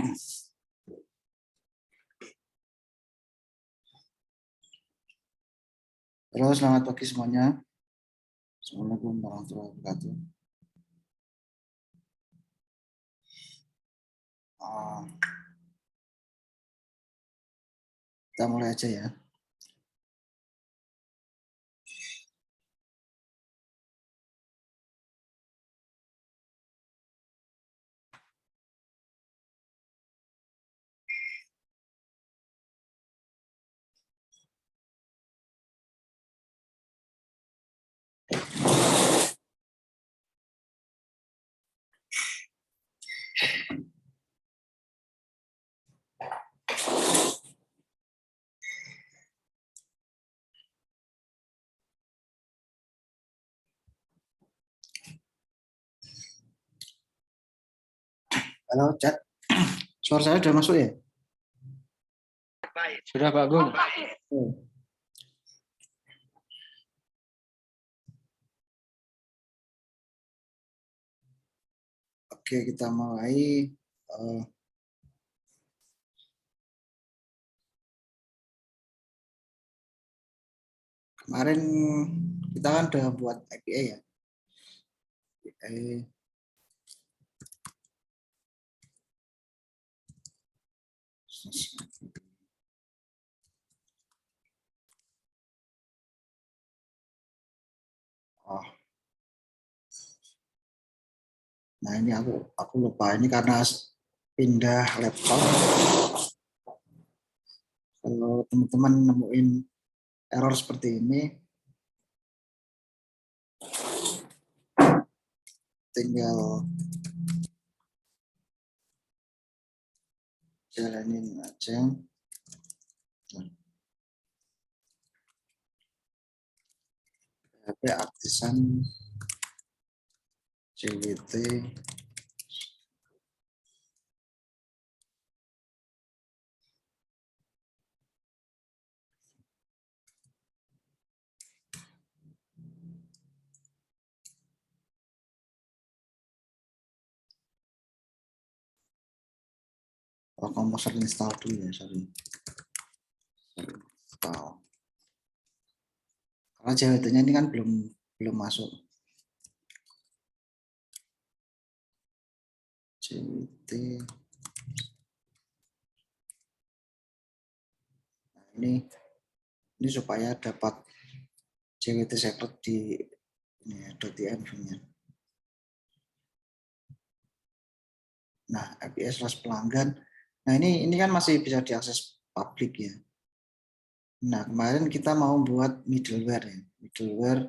Halo, selamat pagi semuanya. Assalamualaikum warahmatullahi wabarakatuh. Kita mulai aja ya. Halo, Chat. Suara saya sudah masuk ya? Sudah Pak Gung. Oke, kita mulai. Kemarin kita kan udah buat API ya. API. Oh. Nah, ini aku lupa, ini karena pindah laptop. Kalau teman-teman nemuin error seperti ini, tinggal jalanin aja. PHP Artisan JWT Composer install dulu ya, sorry. Install. Karena JWT-nya ini kan belum masuk. JWT. Nah, ini supaya dapat JWT secret di ini ya, .env-nya. Nah, API/pelanggan. Nah, ini kan masih bisa diakses publik ya. Nah, kemarin kita mau buat middleware ya. Middleware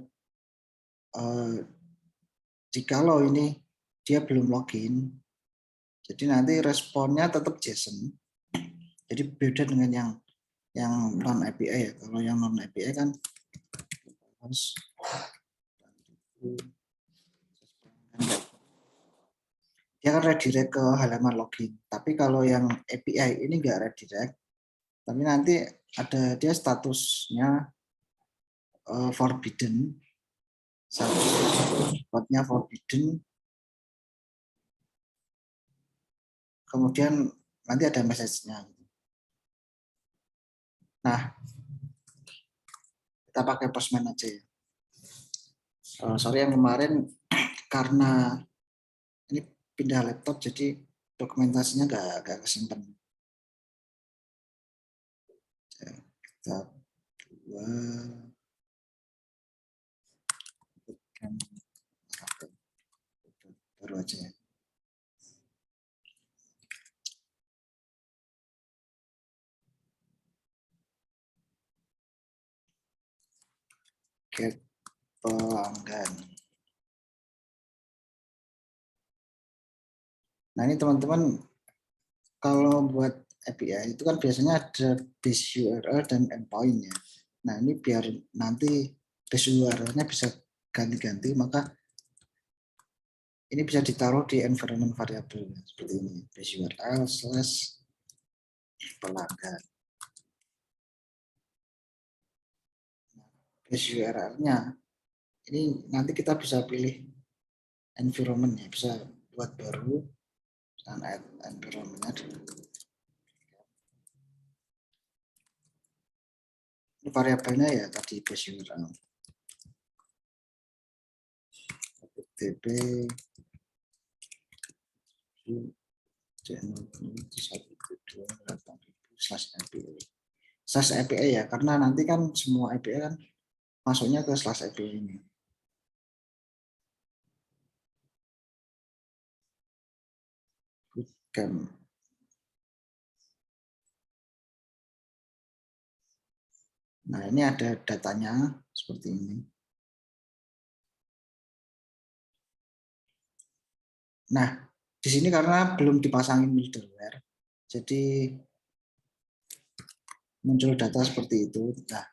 jikalau ini dia belum login, jadi nanti responnya tetap JSON. Jadi beda dengan yang non API ya. Kalau yang non API kan harus dia kan redirect ke halaman login. Tapi kalau yang API ini enggak redirect, tapi nanti ada dia statusnya forbidden, statusnya forbidden, kemudian nanti ada message-nya. Nah, kita pakai Postman aja ya. Sorry yang kemarin karena ini pindah laptop jadi dokumentasinya nggak kesimpan. Kita baru aja ya. Get pelanggan. Nah ini teman-teman kalau buat API itu kan biasanya ada base URL dan endpoint ya. Nah ini biar nanti base URL-nya bisa ganti-ganti, maka ini bisa ditaruh di environment variable seperti ini, base URL / pelanggan. Base URL-nya ini nanti kita bisa pilih environment ya, bisa buat baru dan environment-nya ini variabelnya ya tadi base URL http /API ya, karena nanti kan semua API kan masuknya ke /API ini. Bootcamp. Nah, ini ada datanya seperti ini. Nah, di sini karena belum dipasangin middleware, jadi muncul data seperti itu. Nah,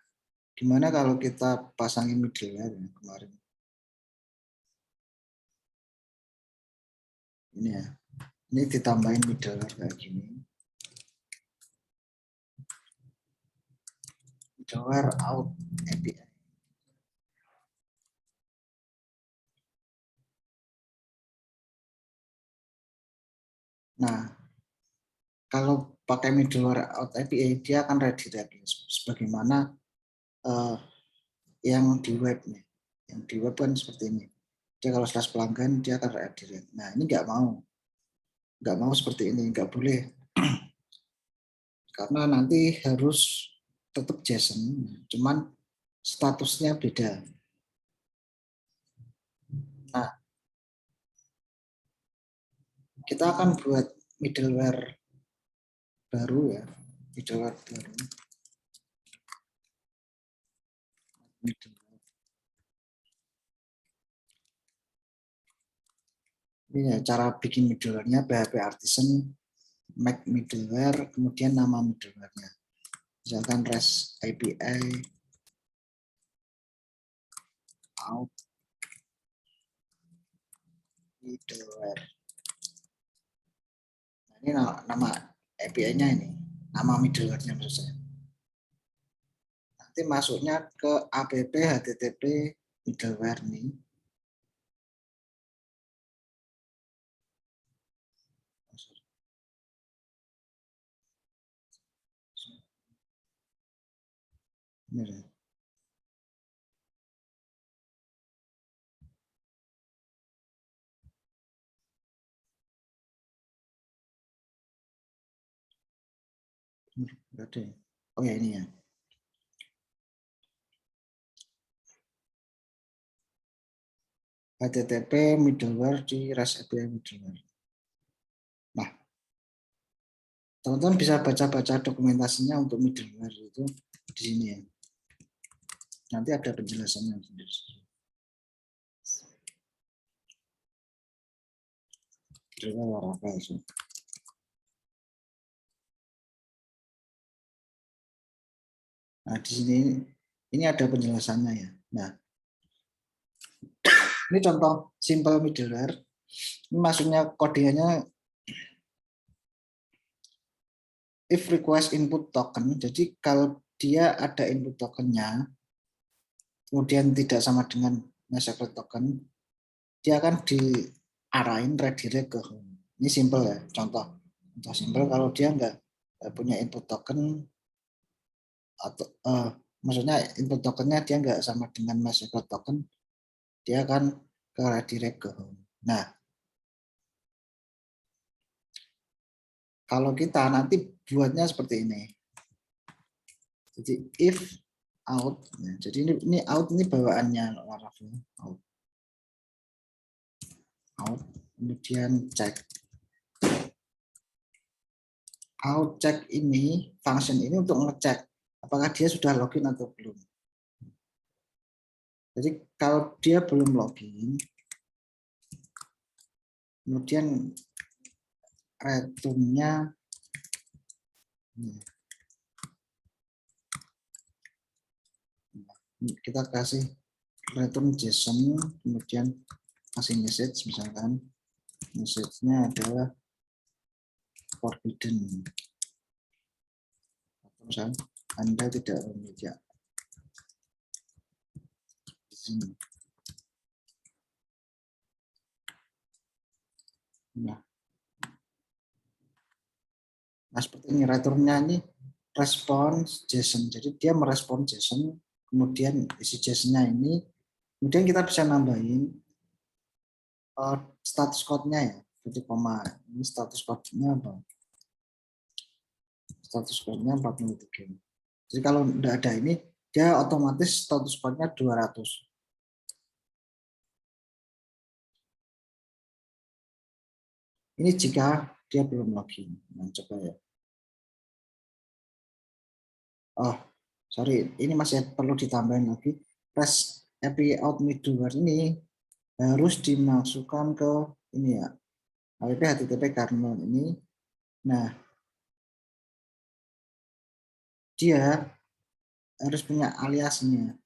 gimana kalau kita pasangin middleware ya, kemarin? Ini ya, ini ditambahin middleware kayak gini. Middleware out API. Nah, kalau pakai middleware out API, dia akan redirect sebagaimana yang di web nih. Yang di web kan seperti ini. Dia kalau /pelanggan dia akan redirect. Nah, ini nggak mau seperti ini, nggak boleh. Karena nanti harus tetap JSON, cuman statusnya beda. Nah, kita akan buat middleware baru ya, middleware baru. Ini ya, cara bikin middleware-nya PHP Artisan, make middleware, kemudian nama middleware-nya. Misalkan REST API out middleware. Nah, ini nama API-nya ini, nama middleware-nya maksud saya. Nanti masuknya ke app http middleware nih. Ini. Oh ya, ini ya. HTTP middleware di REST API middleware. Nah, teman-teman bisa baca-baca dokumentasinya untuk middleware itu di sini ya. Nanti ada penjelasannya sendiri. Middleware apa itu? Nah, di sini ini ada penjelasannya ya. Nah, ini contoh simple middleware. Ini maksudnya kodenya if request input token. Jadi kalau dia ada input tokennya, kemudian tidak sama dengan MySQL token, dia akan diarahin redirect ke home. Ini simple ya, contoh simple kalau dia nggak punya input token atau maksudnya input tokennya dia nggak sama dengan MySQL token, dia akan ke redirect ke home. Nah, kalau kita nanti buatnya seperti ini. Jadi if out, ya, jadi ini out ini bawaannya Laravel out, kemudian check. Out check ini function ini untuk ngecek apakah dia sudah login atau belum. Jadi kalau dia belum login, kemudian return-nya kita kasih return JSON, kemudian kasih message, misalkan message-nya adalah forbidden. Misalkan Anda tidak memiliki di sini. Nah, Nah, seperti ini returnnya ini response JSON. Jadi dia merespon JSON, kemudian isi JSON-nya ini, kemudian kita bisa nambahin status code-nya ya. Jadi koma ini status code-nya apa? Status code-nya 43. Jadi kalau tidak ada ini, dia otomatis status code-nya 200. Ini jika dia belum login. Nah, coba ya. Oh, sorry, ini masih perlu ditambahin lagi. REST API out middleware ini harus dimasukkan ke ini ya, HTTP HTTP kernel ini. Nah, dia harus punya aliasnya.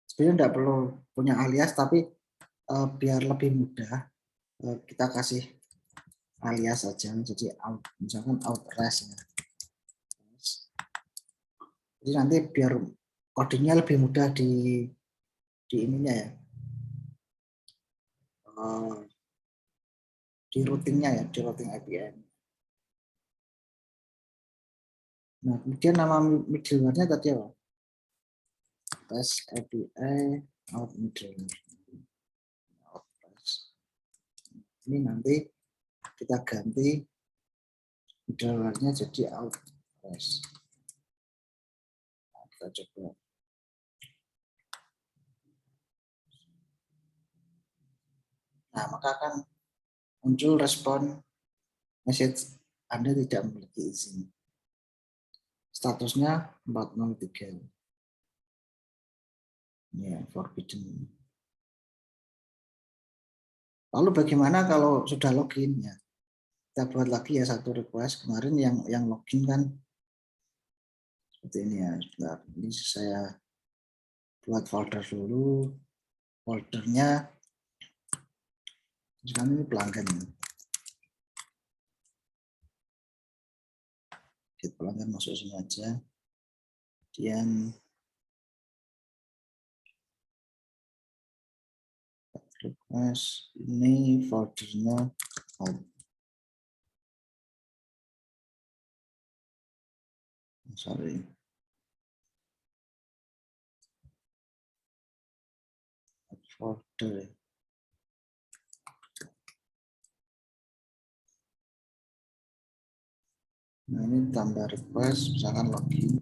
Sebenarnya tidak perlu punya alias, tapi biar lebih mudah kita kasih alias saja. Jadi misalkan out REST ya. Jadi nanti biar codingnya lebih mudah di ininya ya, di routingnya ya, di routing API. Nah, kemudian nama middleware-nya tadi apa? REST API out middleware. Ini nanti kita ganti middleware-nya jadi out REST. Nah, kita coba. Nah, maka akan muncul respon message Anda tidak memiliki izin. Statusnya 403. Ya, forbidden. Lalu bagaimana kalau sudah login ya? Kita buat lagi ya satu request. Kemarin yang login kan seperti ini ya. Sebentar, ini saya buat folder dulu. Foldernya sekarang ini pelanggan. Kita pelanggan masuk sini aja. Kemudian request ini foldernya home. Sorry. Folder. Nah, ini tambah request, misalkan login.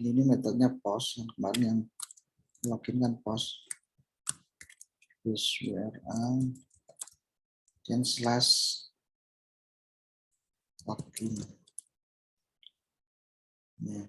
Ini metodenya post, yang kemarin yang login kan post. This URL dan slash login. Ya.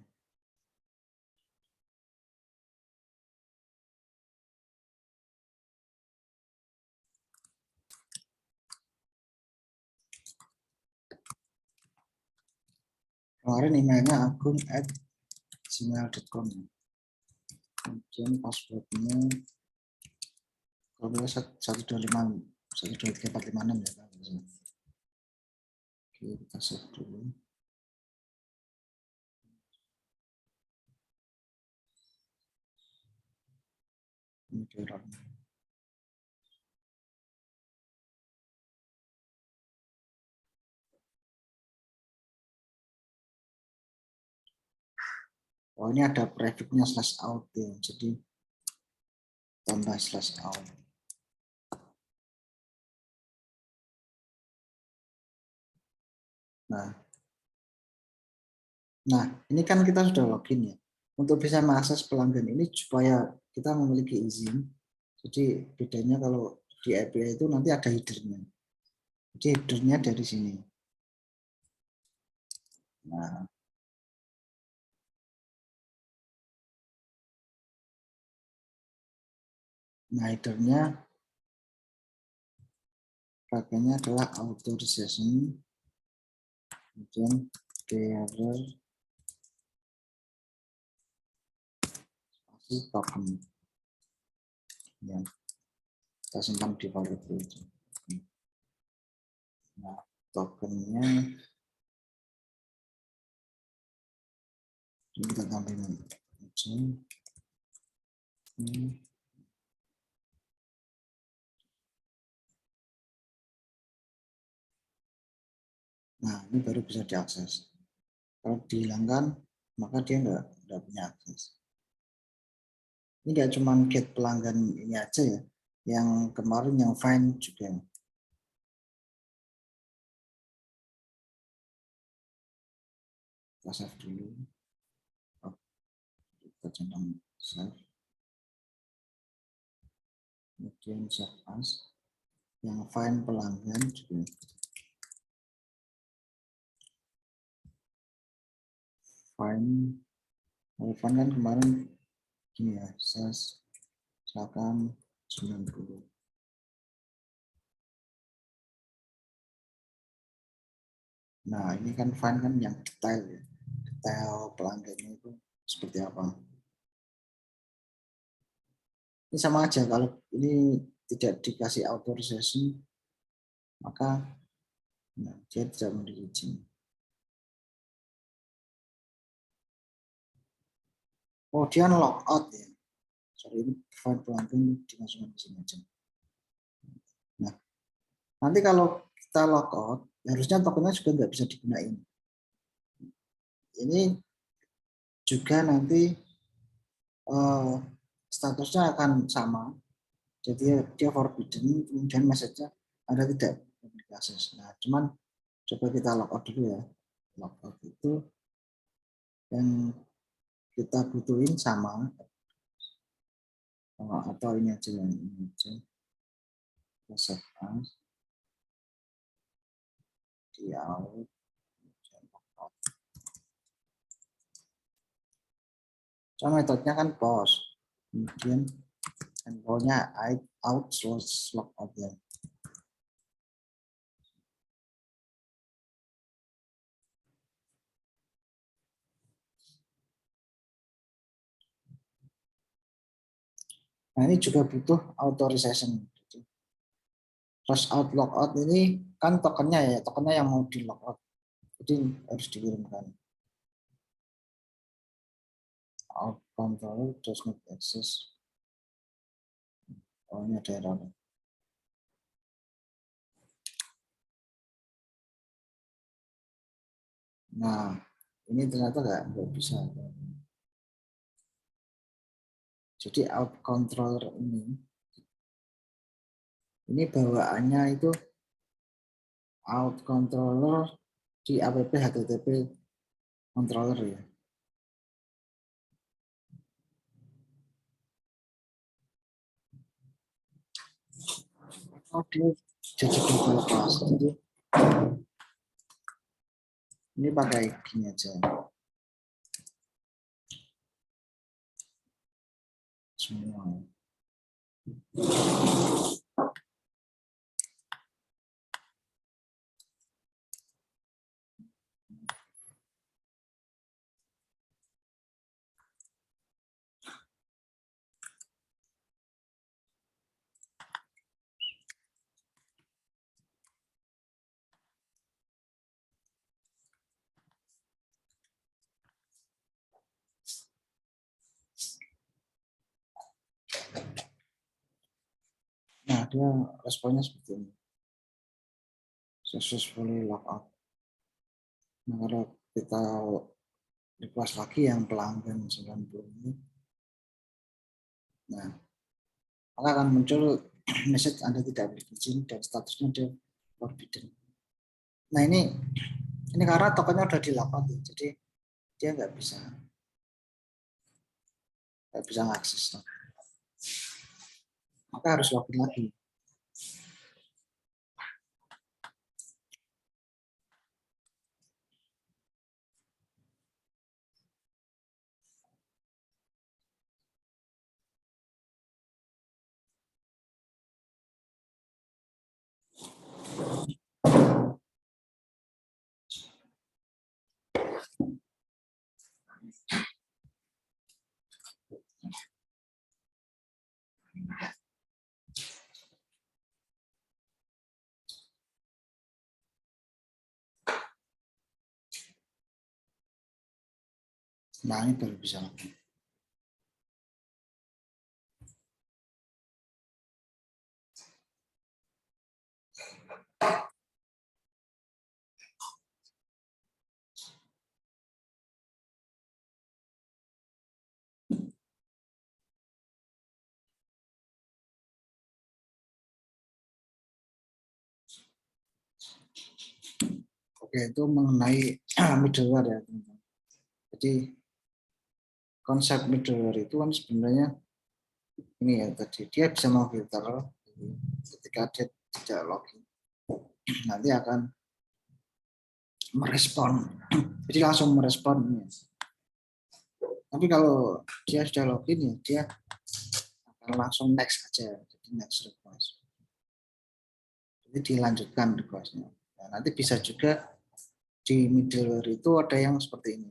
Kemarin emailnya agung@gmail.com. Kemudian passwordnya kalau 125 123456 ya. Oke, kita save dulu. Ini errornya. Oh, ini ada prefixnya slash out ya. Jadi tambah slash out. Nah, ini kan kita sudah login ya. Untuk bisa mengakses pelanggan ini supaya kita memiliki izin. Jadi bedanya kalau di API itu nanti ada header-nya. Jadi header-nya dari sini. Nah, header-nya pakainya adalah authorization, kemudian bearer, token. Ya, kita simpan di variable itu. Nah, tokennya Ini kita tambahin nah, ini baru bisa diakses. Kalau dihilangkan, maka dia nggak punya akses. Ini nggak cuma get pelanggan ini aja ya, yang kemarin yang find juga. Kita save dulu. Kita centang save. Kemudian save as. Yang find pelanggan juga. Find kan kemarin gini ya, size misalkan 90. Nah, ini kan find kan yang detail ya. Detail pelanggannya itu seperti apa. Ini sama aja, kalau ini tidak dikasih authorization, maka nah, dia tidak memberi izin. Oh, dia logout ya. Sorry, ini file pelanggan dimasukkan di sini aja. Nah, nanti kalau kita logout, harusnya tokennya juga nggak bisa digunain. Ini juga nanti statusnya akan sama. Jadi dia forbidden, kemudian message-nya ada tidak public access. Nah, cuman coba kita logout dulu ya. Logout itu yang kita butuhin sama atau ini aja yang ini aja. Save as di out. So, metodenya kan post, kemudian handle-nya out slash logout ya. Nah, ini juga butuh authorization. Cross out logout ini kan tokennya ya, tokennya yang mau di logout. Jadi harus dikirimkan. Out control does not access. Oh, ini ada error. Nah, ini ternyata nggak bisa. Jadi out controller ini bawaannya itu out controller di app http controller ya. Oh, dia jadi global class. Jadi ini pakai gini aja. Semua. Nah, dia responnya seperti ini. Successfully logout. Nah, kalau kita request lagi yang pelanggan 90 ini, nah, maka akan muncul message Anda tidak berizin dan statusnya dia forbidden. Nah, ini karena tokennya udah di logout ya, jadi dia nggak bisa ngakses. Maka harus login lagi. Nah, ini baru bisa login. Oke, itu mengenai middleware ya, teman-teman. Jadi konsep middleware itu kan sebenarnya ini ya tadi, dia bisa memfilter ketika dia tidak login, nanti akan merespon. Jadi langsung merespon. Tapi kalau dia sudah login ya dia akan langsung next aja, jadi next request. Jadi dilanjutkan requestnya. Nah, nanti bisa juga di middleware itu ada yang seperti ini.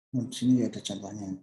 Nah, di sini ada contohnya.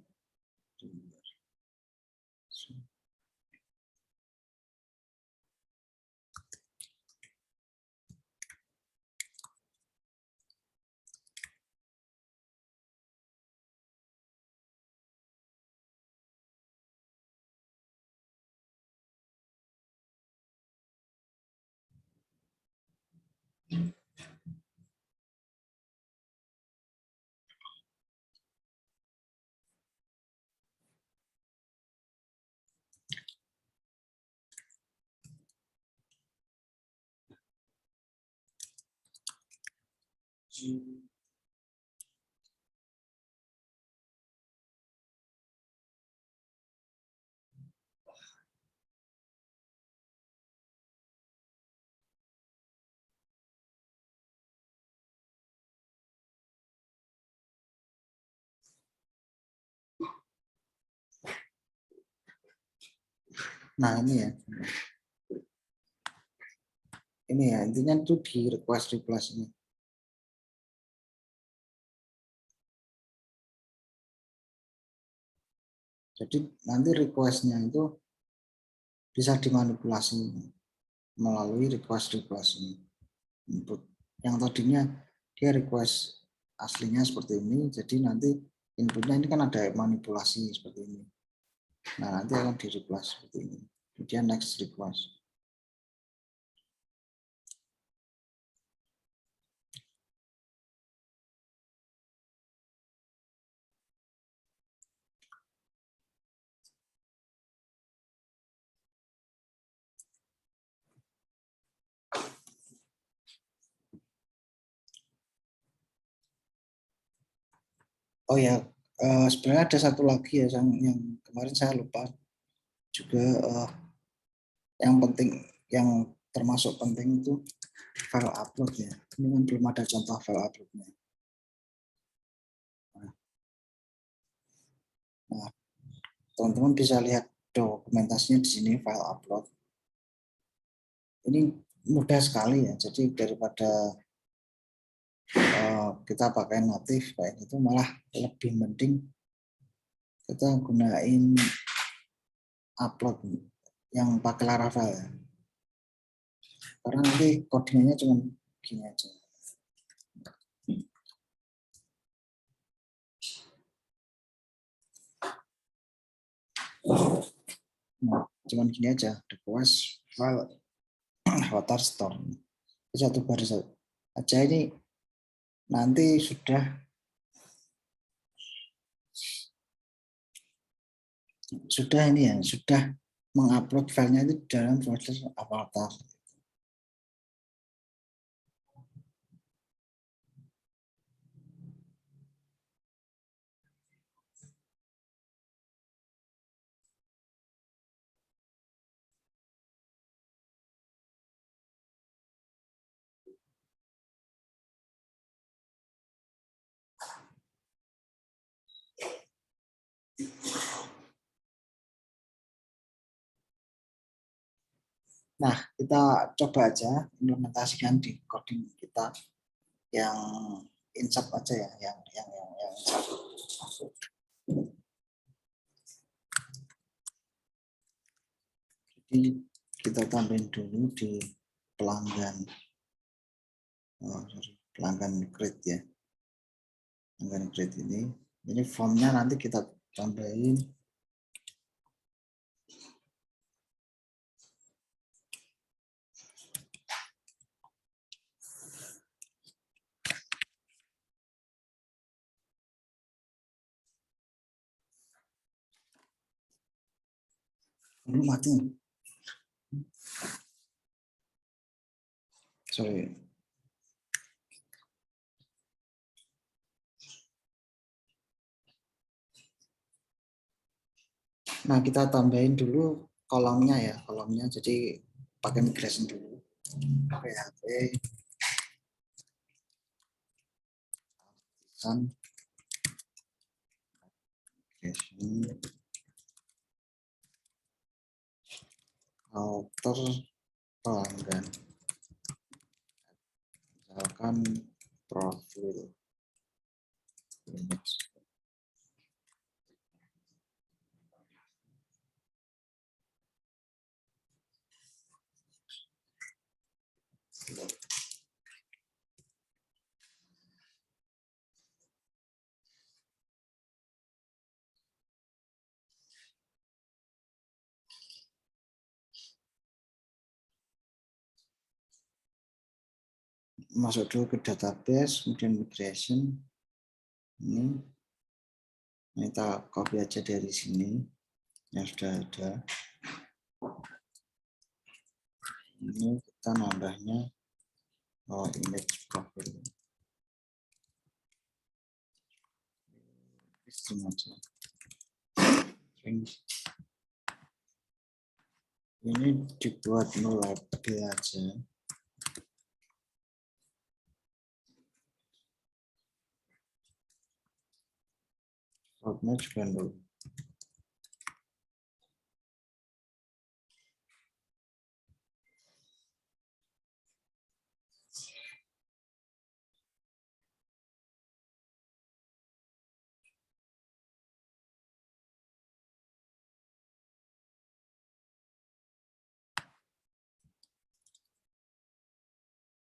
Nah, ini ya. Ini ya, intinya itu di request replace ini. Jadi nanti request-nya itu bisa dimanipulasi melalui request replace ini. Input yang tadinya dia request aslinya seperti ini, jadi nanti inputnya ini kan ada manipulasi seperti ini. Nah, nanti akan di replace seperti ini. Kemudian next request. Oh ya, sebenarnya ada satu lagi ya yang kemarin saya lupa juga, yang penting, yang termasuk penting itu file upload ya. Ini kan belum ada contoh file uploadnya. Nah, teman-teman bisa lihat dokumentasinya di sini file upload. Ini mudah sekali ya. Jadi daripada kita pakai native kayak itu, malah lebih mending kita gunain upload yang pakai Laravel ya. Karena nanti codingnya cuma gini aja. Nah, cuman gini aja, request file water store. Satu baris aja ini nanti sudah ini ya, sudah mengupload filenya itu dalam folder avatar. Nah, kita coba aja implementasikan di coding kita yang insert aja ya, yang insert. Jadi kita tambahin dulu di pelanggan, pelanggan create ya, pelanggan create ini formnya nanti kita tambahin dulu mati. Sorry. Nah, kita tambahin dulu kolomnya ya, kolomnya. Jadi pakai migration dulu. PHP migration outer pelanggan, misalkan profil image. Masuk dulu ke database, kemudian migration. Ini kita copy aja dari sini yang sudah ada. Ini kita nambahnya image profil. String aja. String. Ini dibuat label aja. Outnya juga dulu.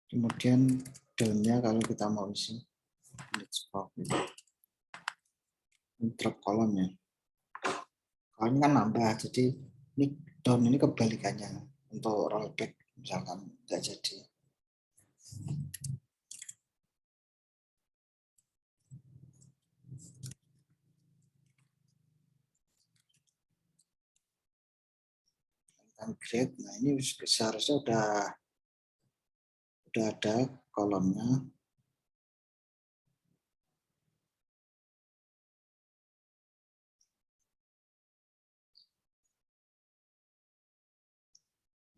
Kemudian dalamnya kalau kita mau isi drop kolom ya. Kalau ini kan nambah, jadi ini down ini kebalikannya untuk rollback misalkan nggak jadi. Create, nah ini seharusnya udah ada kolomnya.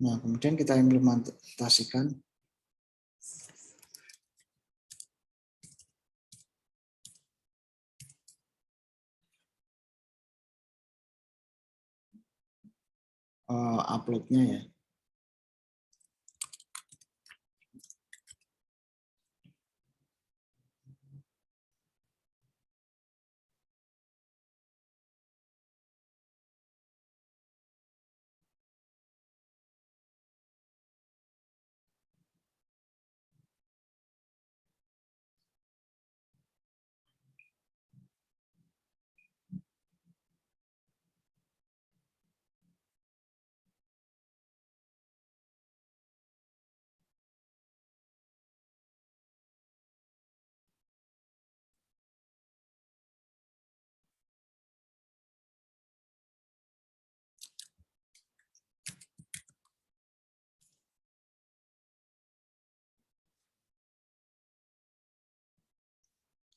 Nah, kemudian kita implementasikan upload-nya ya.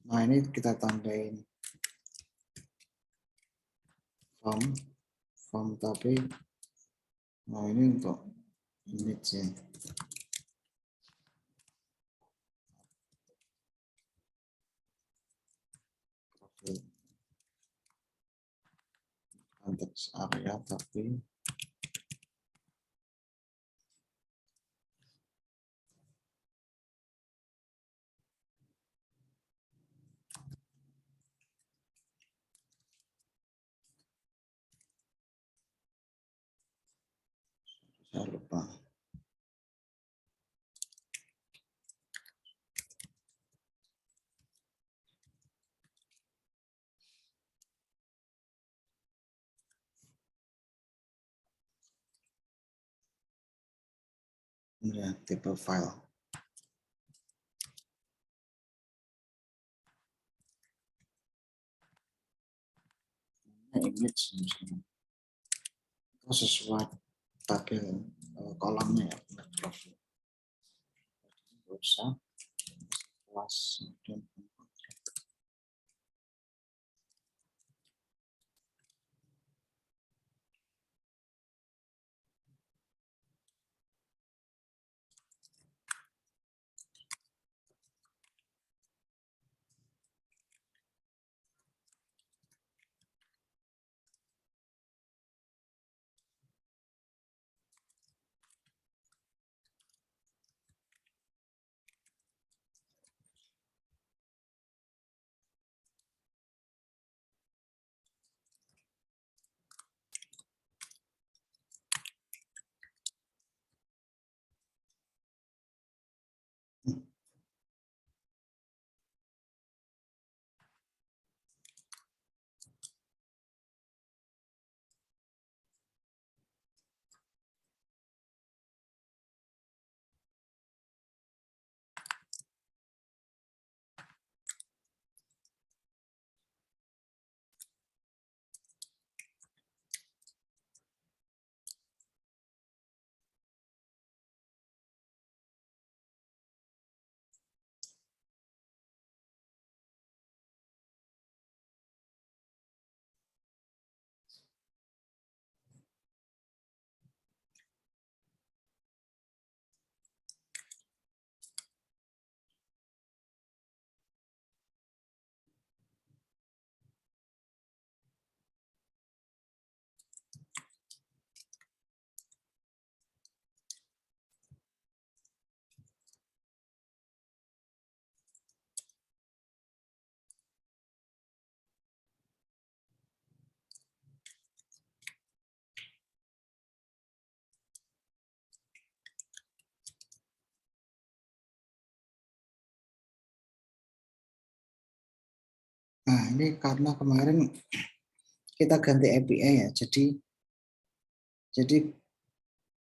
Nah ini kita tambahin form tapi ini untuk image ya. Konteks area tapi saya lupa. Ya, tipe file. Image misalnya. Itu sesuai tabel kolomnya ya. Bisa kelas dan nah ini karena kemarin kita ganti API ya, jadi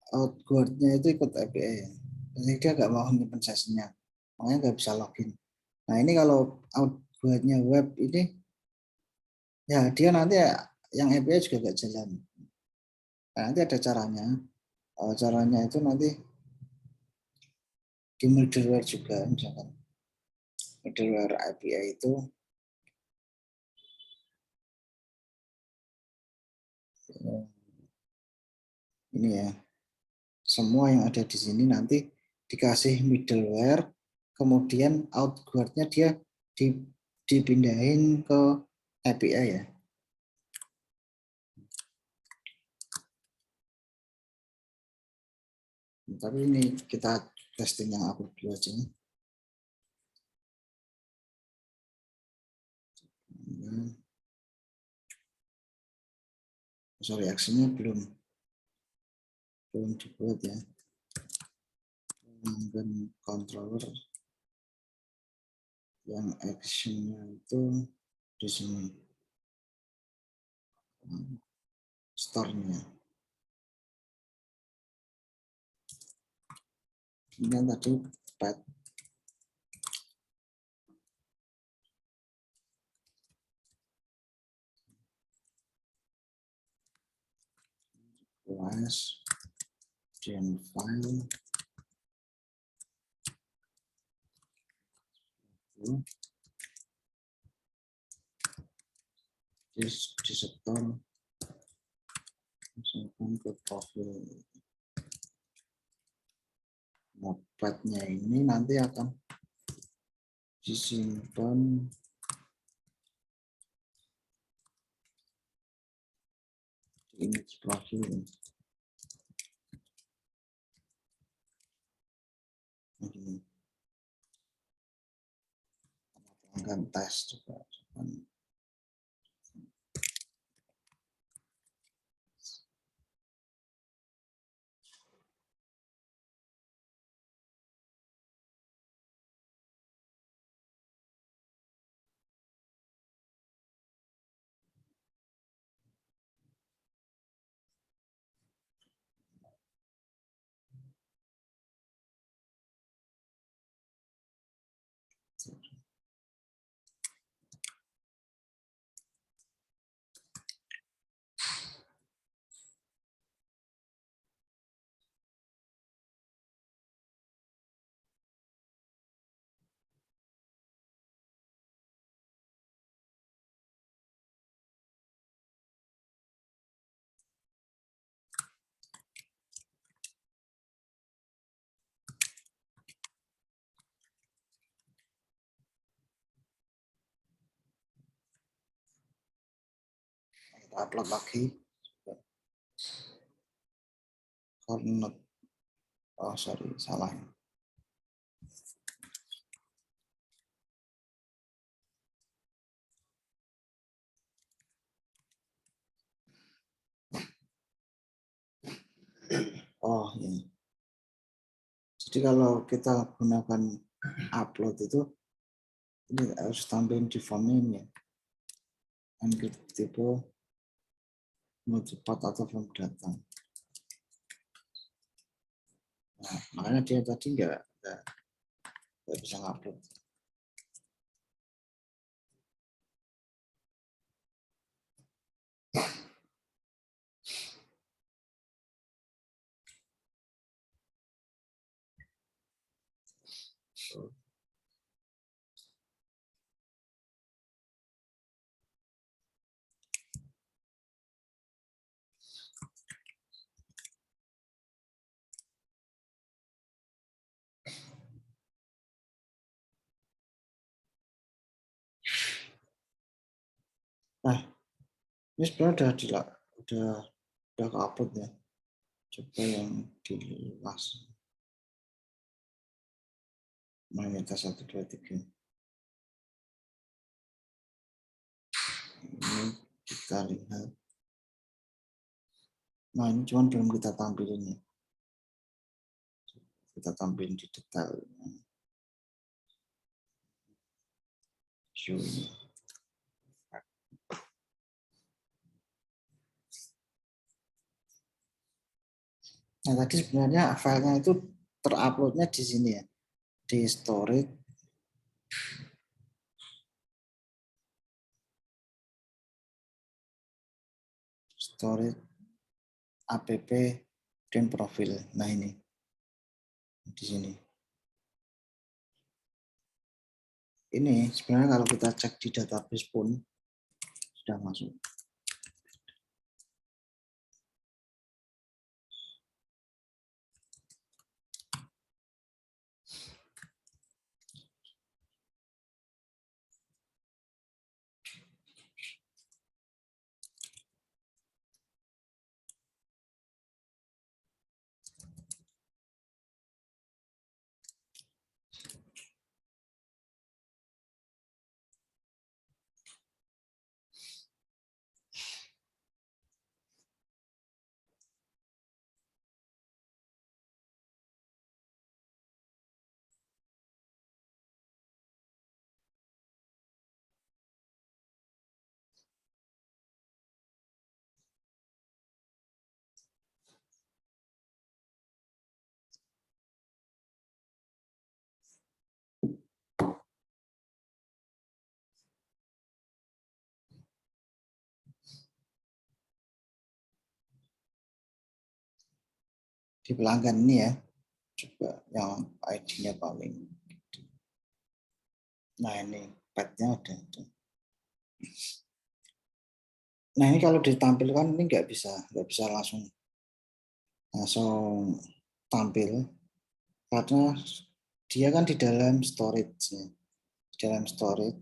outboard-nya itu ikut API ya. Jadi dia nggak mau menyimpan sesinya, makanya nggak bisa login. Nah ini kalau outboard-nya web ini, ya dia nanti ya, yang API juga nggak jalan. Nah, nanti ada caranya. Caranya itu nanti di middleware juga, misalkan middleware API itu ini ya, semua yang ada di sini nanti dikasih middleware, kemudian outboard-nya dia dipindahin ke API ya. Tapi ini kita testing yang aku dulu aja. Sorry, actionnya belum dibuat ya. Dan controller yang actionnya itu di sini store-nya. Ini yang tadi pet class gen file disetor misalkan ke profil Notepad-nya ini nanti akan disimpan di image profil. Ini akan tes juga. Kita upload lagi. Coordinate. Oh sorry, salah. Oh ini. Jadi kalau kita gunakan upload itu ini harus tambahin di formnya ini ya. Tipe cepat atau form datang. Nah, makanya dia tadi nggak bisa ngupload. Nah, ini sebenarnya udah upload ya. Coba yang di las. Minta 1, 2, 3. Ini kita lihat. Nah, ini cuma belum kita tampilin ya. Kita tampilin di detail. Show ini. Nah, tadi sebenarnya filenya itu teruploadnya di sini ya. Di storage. Storage app dan profil. Nah, ini. Di sini. Ini sebenarnya kalau kita cek di database pun sudah masuk. Di pelanggan ini ya. Coba yang ID-nya paling. Nah, ini pad-nya ada. Nah ini kalau ditampilkan ini nggak bisa langsung tampil karena dia kan di dalam storage ya. Di dalam storage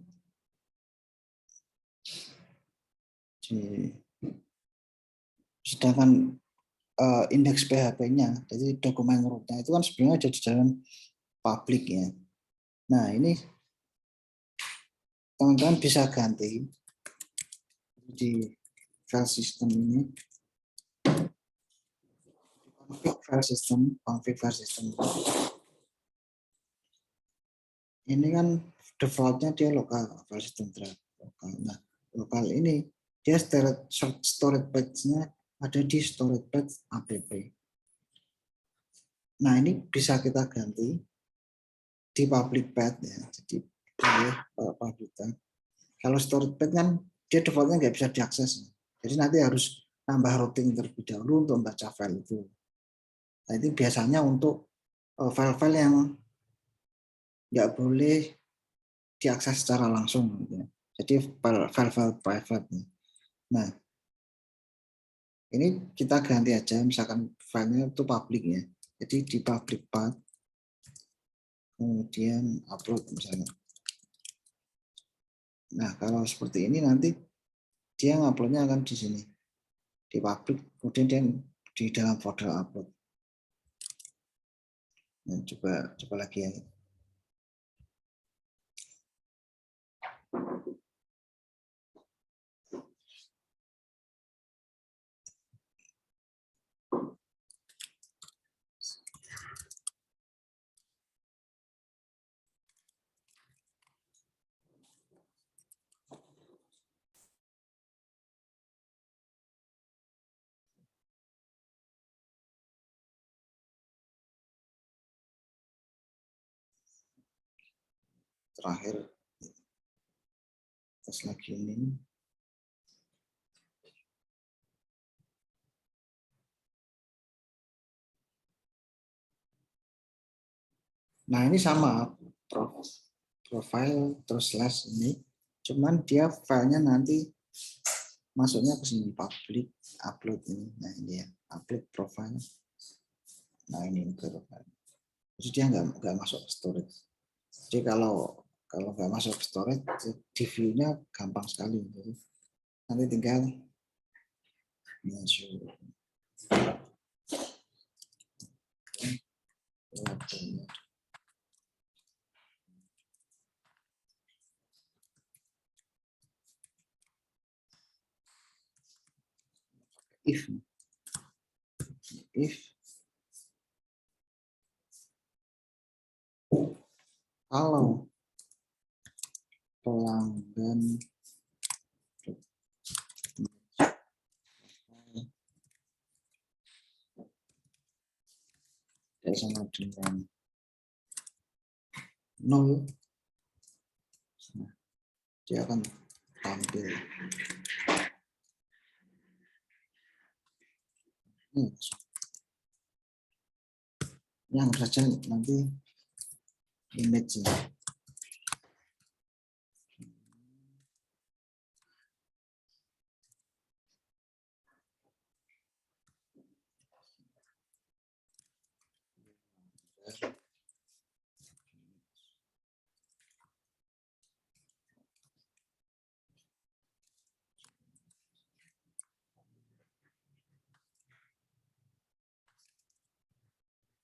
sedangkan indeks PHP-nya, jadi dokumen rootnya itu kan sebenarnya ada di dalam public ya. Nah ini teman-teman bisa ganti di file system ini, config file system. Ini kan defaultnya dia lokal file system drive lokal. Nah lokal ini dia storage page-nya ada di storage page app. Nah ini bisa kita ganti di public path ya. Jadi public path. Kalau storage path kan dia defaultnya nggak bisa diakses. Jadi nanti harus tambah routing terlebih dahulu untuk membaca file itu. Nah itu biasanya untuk file-file yang nggak boleh diakses secara langsung. Gitu. Jadi file-file private. Nah ini kita ganti aja, misalkan filenya itu public ya. Jadi di public path, kemudian upload misalnya. Nah kalau seperti ini nanti dia nguploadnya akan di sini di public, kemudian dia di dalam folder upload. Nah, coba lagi ya. Terakhir tes lagi ini. Nah ini sama profile terus slash ini, cuman dia filenya nanti masuknya ke sini public upload ini. Nah ini ya upload profile. Nah ini profile. Jadi dia nggak masuk ke storage. Jadi kalau nggak masuk ke storage, di view-nya gampang sekali. Jadi nanti tinggal masuk. If kalau pelanggan sama dengan 0, dia akan tampil. Yang saja nanti image ya.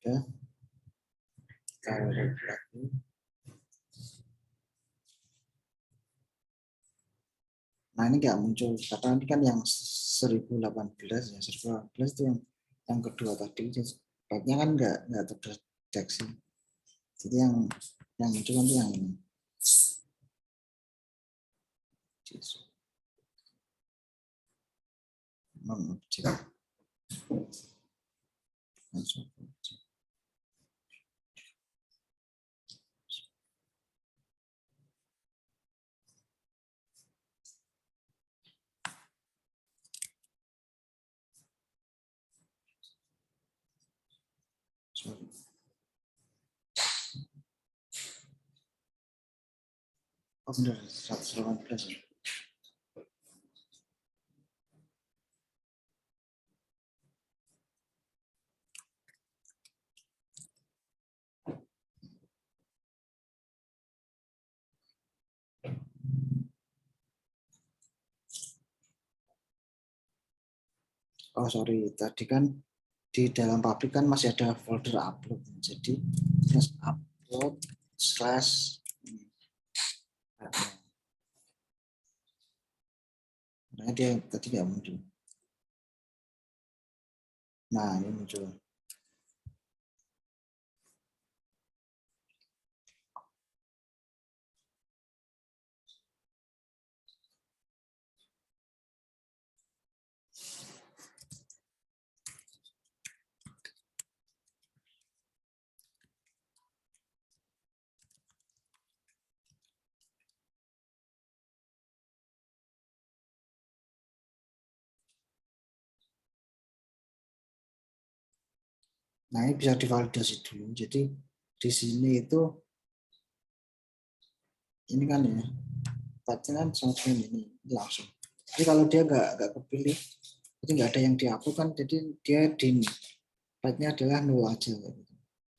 Ya, kalau lagi. Nah ini nggak muncul karena ini kan yang 1018 ya, 1018 itu yang kedua tadi, baiknya kan nggak terdeteksi. Jadi yang muncul nanti yang ini. Non-objek. Sorry. Oh benar, 118. Oh sorry, tadi kan di dalam pabrik kan masih ada folder upload. Jadi upload slash nah dia tadi nggak muncul. Nah ini muncul. Nah ini bisa divalidasi dulu. Jadi di sini itu ini kan ya, patnya kan langsung ini langsung. Jadi kalau dia nggak kepilih, jadi nggak ada yang dihapus kan, jadi dia di patnya adalah nol aja.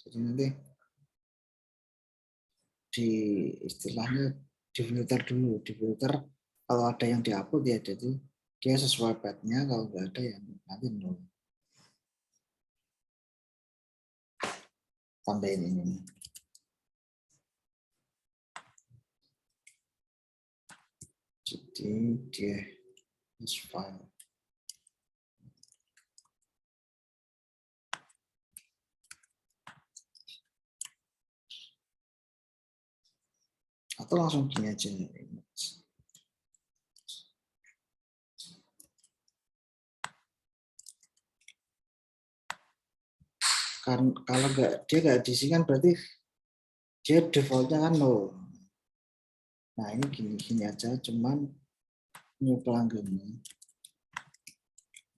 Jadi nanti di istilahnya difilter dulu, difilter kalau ada yang dihapus ya jadi dia sesuai patnya, kalau nggak ada ya nanti nol. Tambahin ini. Jadi dia is file. Atau langsung gini aja. Karena kalau dia nggak diisi kan berarti dia defaultnya kan nol. Nah ini gini aja, cuman new pelanggannya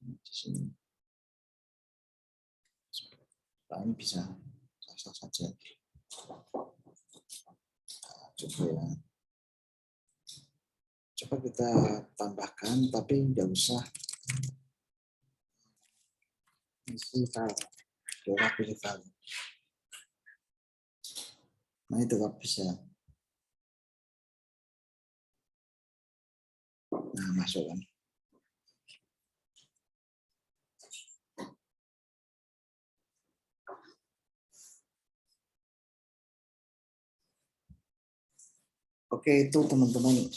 di sini. Nah, ini bisa sah saja. Coba ya. Coba kita tambahkan, tapi nggak usah isi file. Coba pilih file. Nah itu tetap bisa. Nah masuk kan. Oke itu teman-teman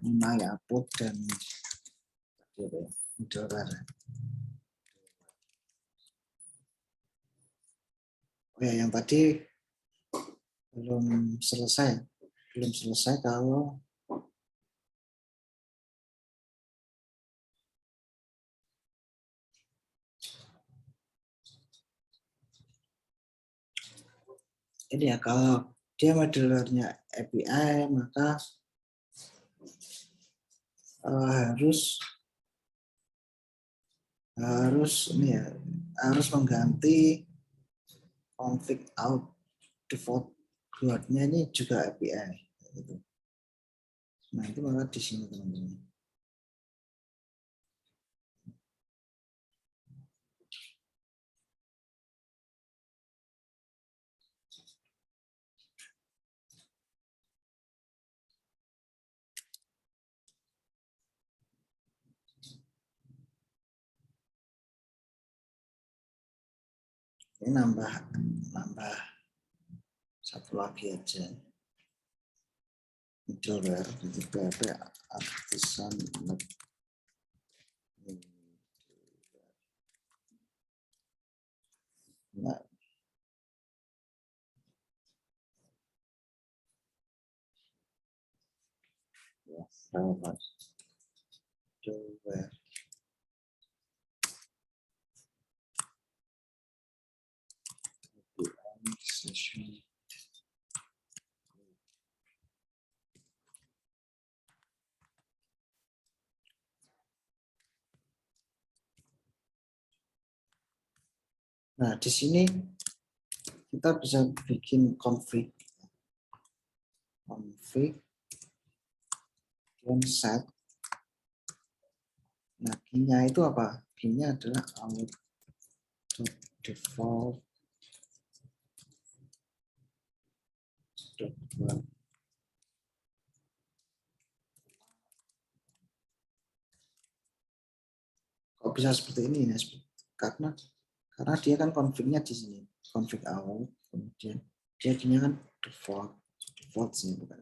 mengenai upload dan middleware. Oh ya yang tadi belum selesai kalau ini ya, kalau dia middleware-nya API maka harus ini ya, harus mengganti config out default keyword-nya ini juga API gitu. Nah itu maka di sini teman-teman. Ini nambah satu lagi aja, middleware di PHP artisan. Nah, ya, middleware. Session. Nah, di sini kita bisa bikin config dan set. Nah, key-nya itu apa? Key-nya adalah out default bisa seperti ini ya? Karena dia kan config-nya di sini, config awal, kemudian dia kan default sih bukan.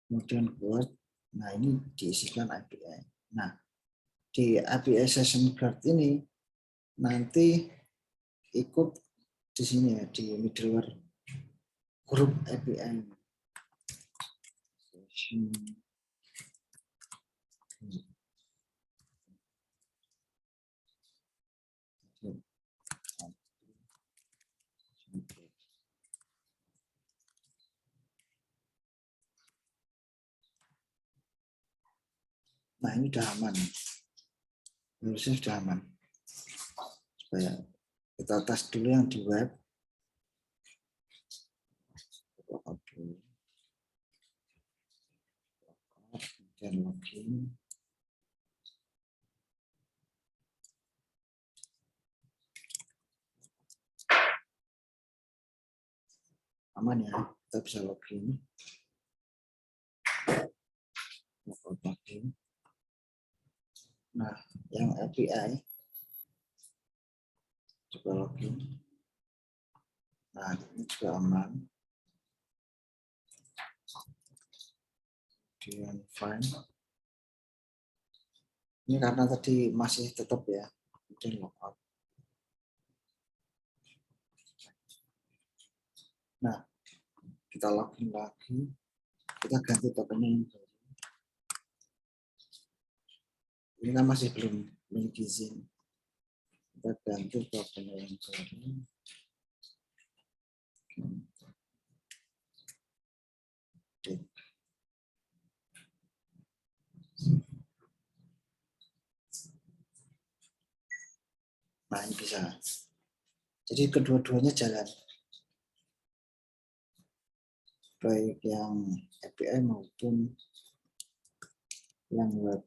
Kemudian guard, nah ini diisikan API. Nah di API session guard ini nanti ikut di sini ya, di middleware grup API. Nah ini udah aman, harusnya sudah aman. Supaya kita tes dulu yang di web. Kemudian login. Aman ya, kita bisa login. Nah, yang API coba login. Nah, ini juga aman. Kemudian find. Ini karena tadi masih tetap ya, kemudian logout. Nah, kita login lagi. Kita ganti tokennya yang baru. Ini kan masih belum memiliki izin. Kita ganti tokennya yang baru. Nah, ini bisa. Jadi kedua-duanya jalan. Baik yang API maupun yang web.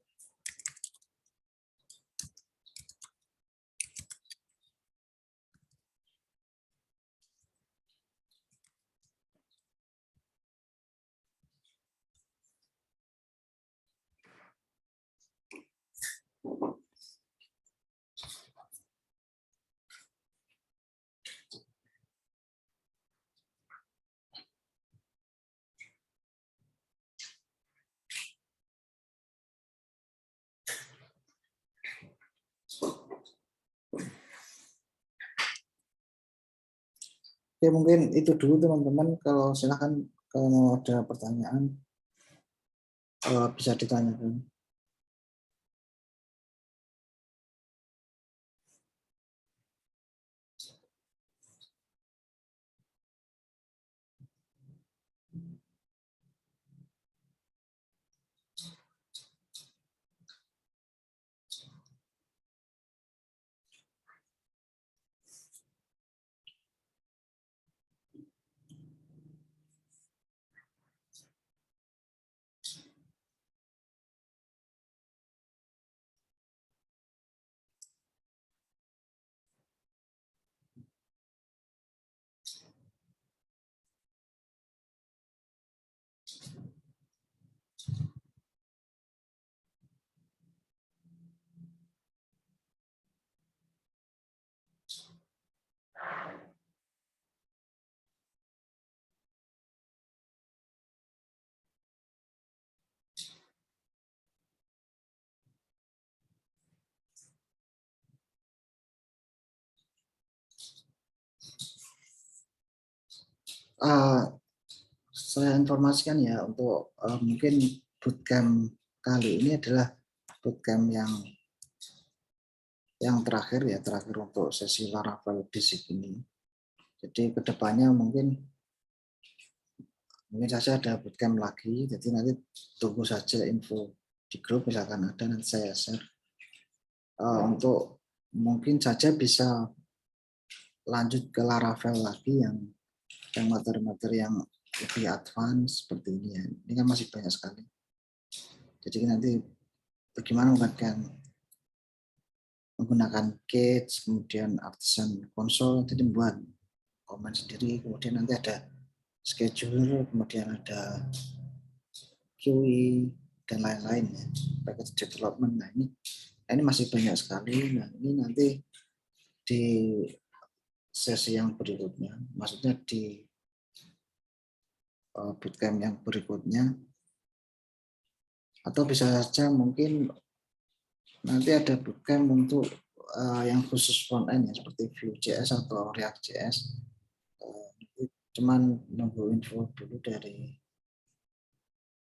Oke, mungkin itu dulu teman-teman. Kalau silakan kalau mau ada pertanyaan bisa ditanyakan. Saya informasikan ya untuk mungkin bootcamp kali ini adalah bootcamp yang terakhir ya, terakhir untuk sesi Laravel Basic ini. Jadi kedepannya mungkin saja ada bootcamp lagi. Jadi nanti tunggu saja info di grup, misalkan ada nanti saya share. Untuk mungkin saja bisa lanjut ke Laravel lagi yang materi-materi yang lebih advance seperti ini ya. Ini kan masih banyak sekali. Jadi nanti bagaimana menggunakan cage, kemudian artisan console, jadi membuat komen sendiri, kemudian nanti ada scheduler, kemudian ada QE dan lain-lain ya. package development. Nah ini masih banyak sekali. Nah ini nanti di sesi yang berikutnya, maksudnya di bootcamp yang berikutnya, atau bisa saja mungkin nanti ada bootcamp untuk yang khusus front end ya, seperti Vue.js atau React.js. Cuman nunggu info dulu dari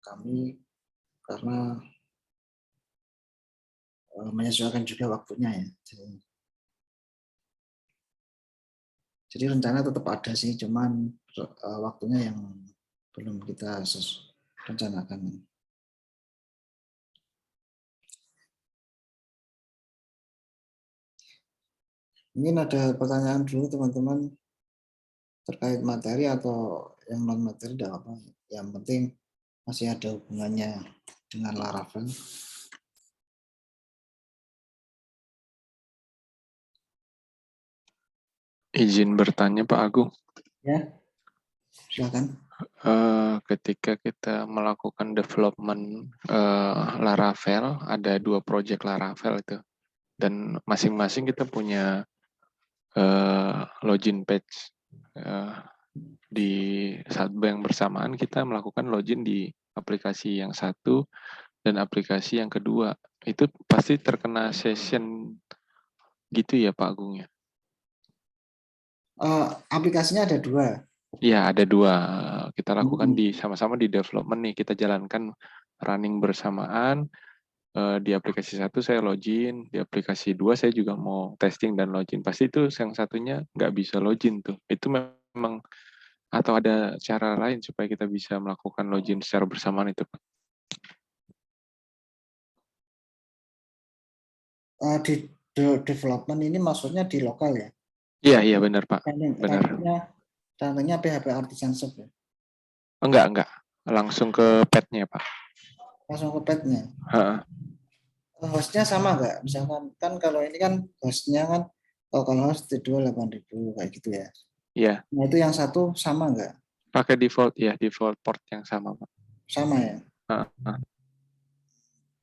kami karena menyesuaikan juga waktunya ya. Jadi rencana tetap ada sih, cuman waktunya yang belum kita rencanakan. Mungkin ada pertanyaan dulu teman-teman terkait materi atau yang non materi, tidak apa. Yang penting masih ada hubungannya dengan Laravel. Izin bertanya Pak Agung. Ya, silakan. Ketika kita melakukan development Laravel, ada 2 project Laravel itu, dan masing-masing kita punya login page. Di saat yang bersamaan kita melakukan login di aplikasi yang satu dan aplikasi yang kedua. Itu pasti terkena session gitu ya Pak Agung ya? Aplikasinya ada 2. Iya, ada 2. Kita lakukan sama-sama di development nih. Kita jalankan running bersamaan. Di aplikasi 1 saya login, di aplikasi 2 saya juga mau testing dan login. Pasti itu yang satunya nggak bisa login tuh. Itu memang, atau ada cara lain supaya kita bisa melakukan login secara bersamaan itu Pak? Di development ini maksudnya di lokal ya? Iya benar Pak. Benar. Rantingnya PHP Artisan Shop ya? Enggak. Langsung ke pad-nya Pak. Langsung ke pad-nya. Hostnya sama nggak? Misalkan kan kalau ini kan hostnya kan kalau host itu 8.000 kayak gitu ya. Iya. Nah itu yang satu sama nggak? Pakai default port yang sama Pak. Sama ya.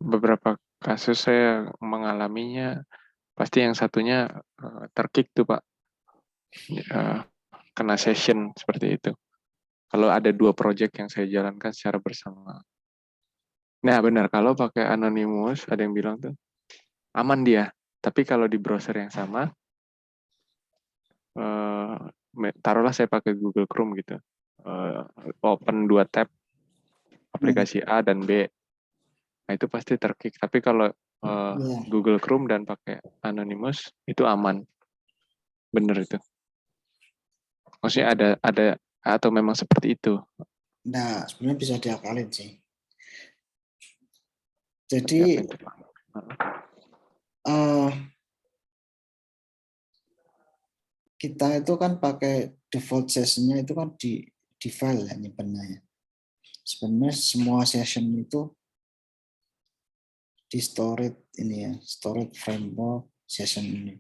Beberapa kasus saya mengalaminya, pasti yang satunya terkick tuh Pak. Kena session seperti itu. Kalau ada 2 project yang saya jalankan secara bersama. Nah benar, kalau pakai Anonymous, ada yang bilang tuh, aman dia. Tapi kalau di browser yang sama, taruhlah saya pakai Google Chrome gitu. Open 2 tab, aplikasi A dan B. Nah itu pasti terkick. Tapi kalau Google Chrome dan pakai Anonymous, itu aman. Benar itu. Maksudnya ada atau memang seperti itu? Nah, sebenarnya bisa diakalin sih. Jadi kita itu kan pakai default sessionnya itu kan di file ya nyimpennya. Sebenarnya semua session itu di storage ini ya, storage framework session ini.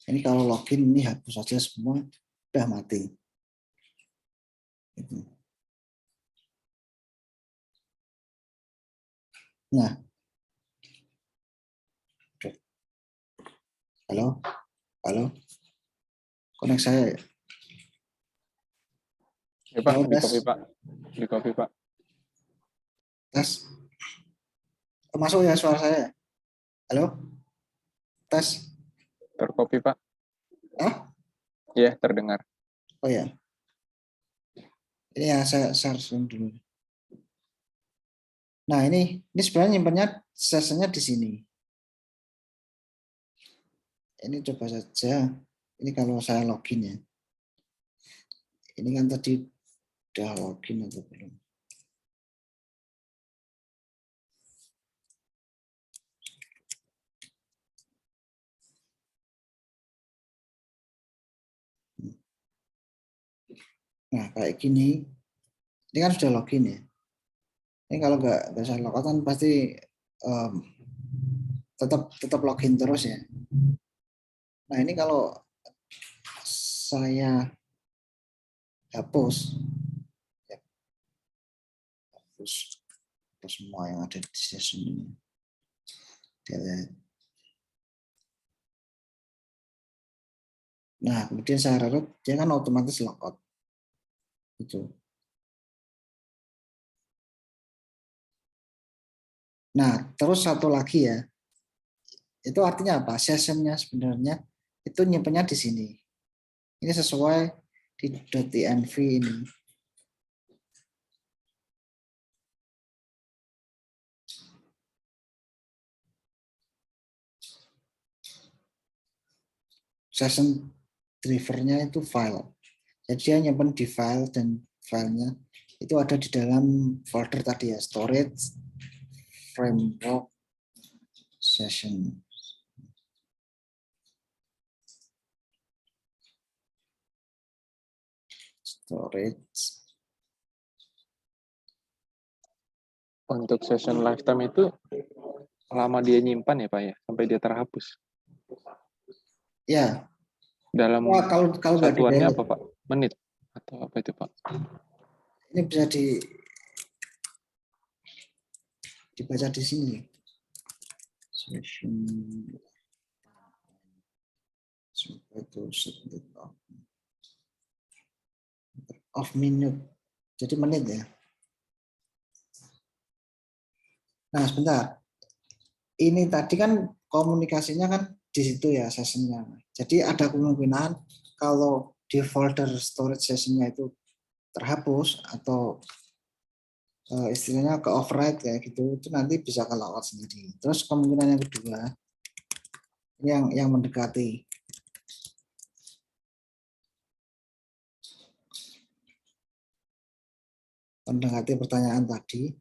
Ini kalau login ini hapus saja semua, udah mati. Gitu. Nah, halo, konek saya. Ya Pak, di copy Pak. Tes. Masuk ya suara saya. Halo, tes. Tercopy Pak. Iya, terdengar. Oh ya. Ini ya saya share dulu. Nah ini sebenarnya nyimpannya sessionnya di sini. Ini coba saja. Ini kalau saya login ya. Ini kan tadi udah login atau belum? Nah kayak gini. Ini kan sudah login ya. Ini kalau nggak saya login kan pasti tetap login terus ya. Nah ini kalau saya hapus semua yang ada di session ini. delete. Nah, kemudian saya rerut, dia kan otomatis logout. Itu. Nah, terus satu lagi ya. Itu artinya apa? Sessionnya sebenarnya itu nyimpennya di sini. Ini sesuai di .env ini. Session drivernya itu file. Jadi dia nyimpen di file dan filenya itu ada di dalam folder tadi ya, storage, framework, session. Storage. Untuk session lifetime itu lama dia nyimpan ya Pak ya, sampai dia terhapus. Ya. Dalam Kalau nggak satuannya di apa Pak? Menit atau apa itu Pak? Ini bisa dibaca di sini. Session of minute. Jadi menit ya. Nah, sebentar. Ini tadi kan komunikasinya kan di situ ya sessionnya. Jadi ada kemungkinan kalau di folder storage sessionnya itu terhapus atau istilahnya ke override kayak gitu, itu nanti bisa ke logout sendiri. Terus kemungkinan yang kedua, ini yang mendekati. Mendekati pertanyaan tadi.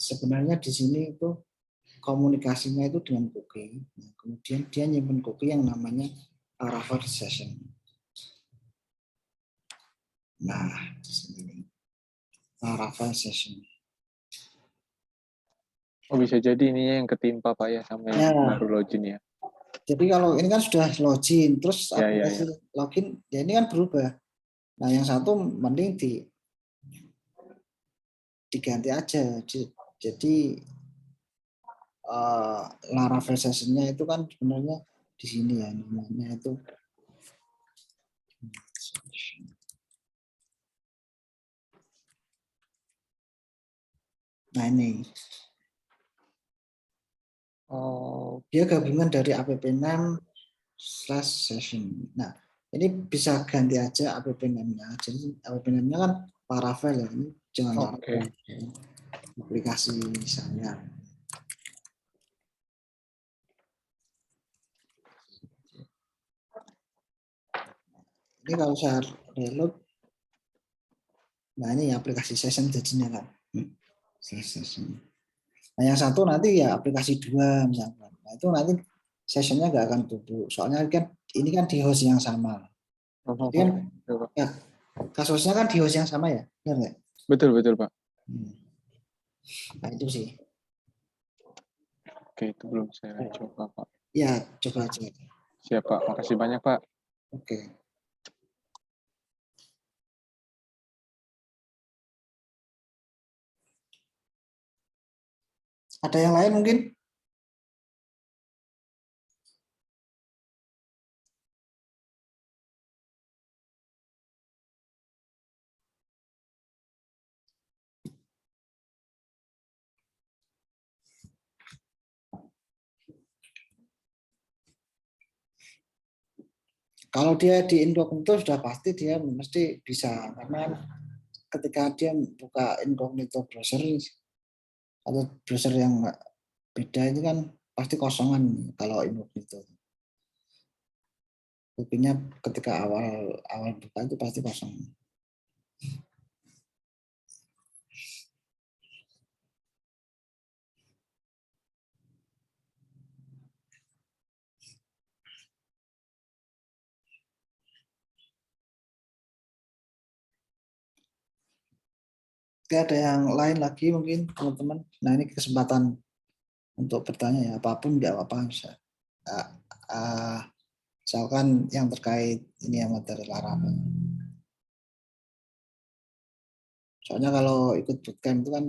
Sebenarnya di sini itu komunikasinya itu dengan cookie. Nah, kemudian dia nyimpen cookie yang namanya Laravel session. Nah, di sini Laravel session. Oh bisa jadi ini yang ketimpa Pak ya sama yang baru login ya. Jadi kalau ini kan sudah login, terus aplikasi Ya. login, ya ini kan berubah. Nah yang satu mending diganti aja. Jadi Laravel session-nya itu kan sebenarnya di sini ya namanya itu. Nah ini. Oh. Dia gabungan dari app-name/session. Nah, ini bisa ganti aja app-name-nya. Jadi app-name-nya kan Laravel ya. Ini jangan Laravel. Aplikasi misalnya. Ini kalau saya reload, nah ini aplikasi session jadinya kan. Session. Nah yang satu nanti ya aplikasi 2 misalkan. Nah itu nanti sessionnya nggak akan tutup. Soalnya kan ini kan di host yang sama. Jadi kan ya, kasusnya kan di host yang sama ya, benar nggak? Betul Pak. Nah itu sih. Oke itu belum saya coba Pak. Ya coba aja. Siap Pak, makasih banyak Pak. Oke. Ada yang lain mungkin? Kalau dia di incognito sudah pasti dia mesti bisa, karena ketika dia buka incognito browser atau browser yang beda itu kan pasti kosongan kalau incognito. Buktinya ketika awal buka itu pasti kosong. Oke, ada yang lain lagi mungkin teman-teman. Nah ini kesempatan untuk bertanya ya, apapun nggak apa-apa bisa. Misalkan yang terkait ini ya materi Laravel. Soalnya kalau ikut bootcamp itu kan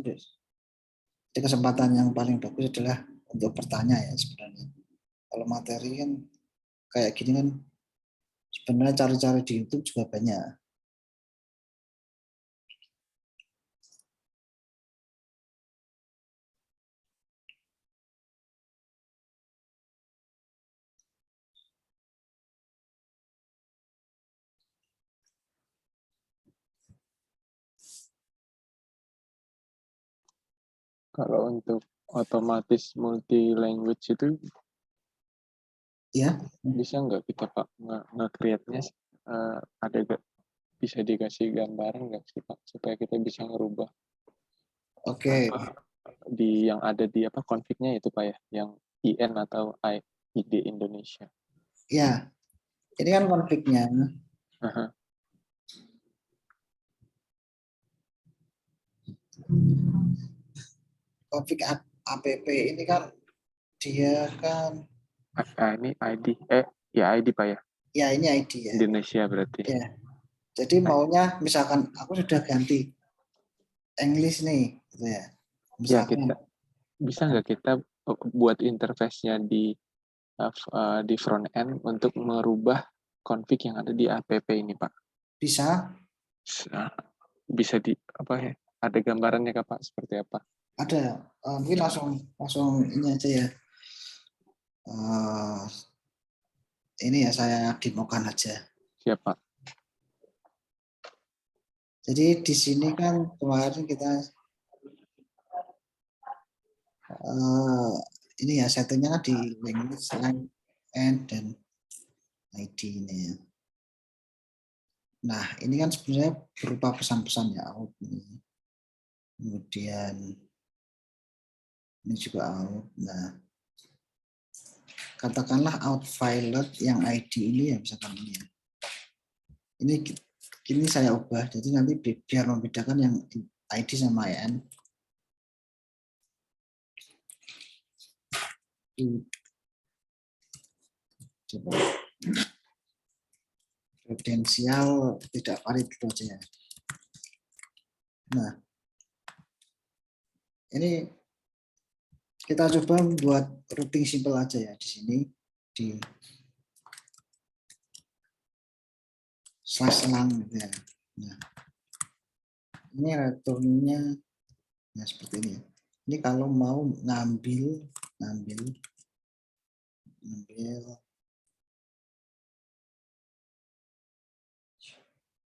Jadi kesempatan yang paling bagus adalah untuk bertanya ya sebenarnya. Kalau materi kan kayak gini kan sebenarnya cari-cari di YouTube juga banyak. Kalau untuk otomatis multi language itu Ya, bisa nggak kita Pak nge-create-nya ada gak bisa dikasih gambaran nggak sih Pak supaya kita bisa ngerubah oke. di yang ada di apa config-nya itu Pak ya yang IN atau ID Indonesia. Ya, ini kan konfliknya. Aha. Konflik app ini kan dia kan Ini ID ya ID Pak ya ya ini ID ya. Indonesia berarti. Ya. Jadi maunya misalkan aku sudah ganti English nih gitu ya. Ya kita Misalkan bisa nggak kita buat interface-nya di front end untuk merubah config yang ada di app ini Pak. bisa Nah, bisa di apa ya? Ada gambarannya Kak Pak seperti apa? ada mungkin langsung ini aja ya. Ini ya saya demokan aja. Siapa? Jadi di sini kan kemarin kita ini ya settingnya kan di language and dan ID ini ya. Nah ini kan sebenarnya berupa pesan-pesan ya out ini. Kemudian ini juga out. Nah katakanlah out violet yang ID ini ya misalkan ini ya. Ini saya ubah jadi nanti biar membedakan yang ID sama IN. Coba kredensial tidak valid itu aja ya. Nah ini kita coba buat routing simple aja ya di sini di slash selang gitu ya. Nah ini returnnya nah seperti ini. Ini kalau mau ngambil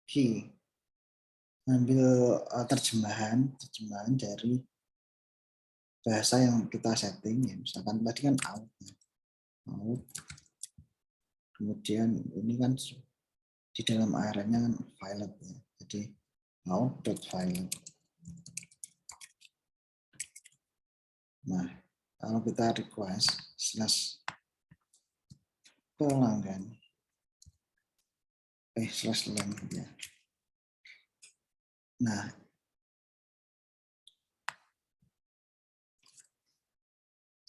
key, ngambil terjemahan dari bahasa yang kita setting ya. Misalkan tadi kan out, kemudian ini kan di dalam ARN-nya kan violet ya. Jadi out.violet. Nah, kalau kita request slash pelanggan slash length ya. Nah,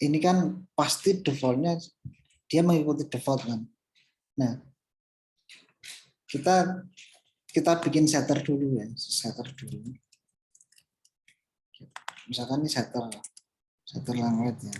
ini kan pasti defaultnya dia mengikuti default kan. Nah, kita bikin setter dulu ya, setter dulu. Misalkan ini setter language ya.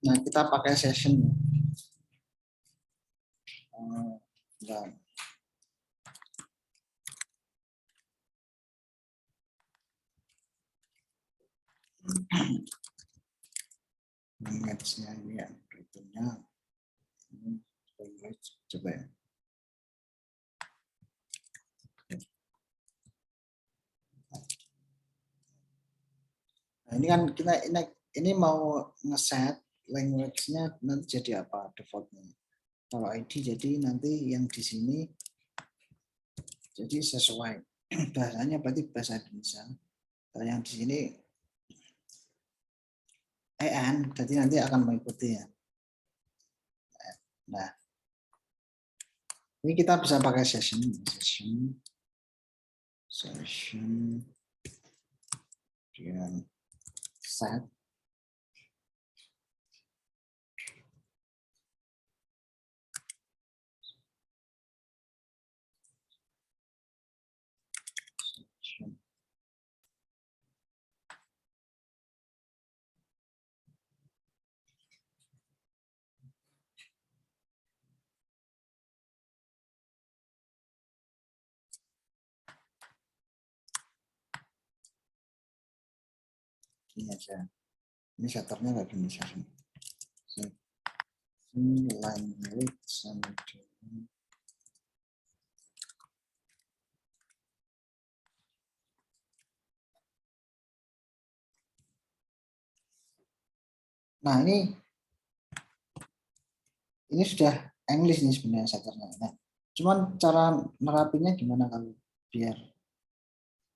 Nah, kita pakai session. Nah, language-nya ini ya, itunya coba ya. Nah, ini kan kita ini mau ngeset language-nya nanti jadi apa defaultnya. Kalau ID jadi nanti yang di sini jadi sesuai bahasanya berarti bahasa Indonesia. Kalau yang di sini EN, jadi nanti akan mengikuti ya. Nah, ini kita bisa pakai session dengan set. Ini aja. Ini setternya kayak gini session. Language sama dengan nah ini sudah English nih sebenarnya setternya. Nah, cuman cara nerapinya gimana kalau biar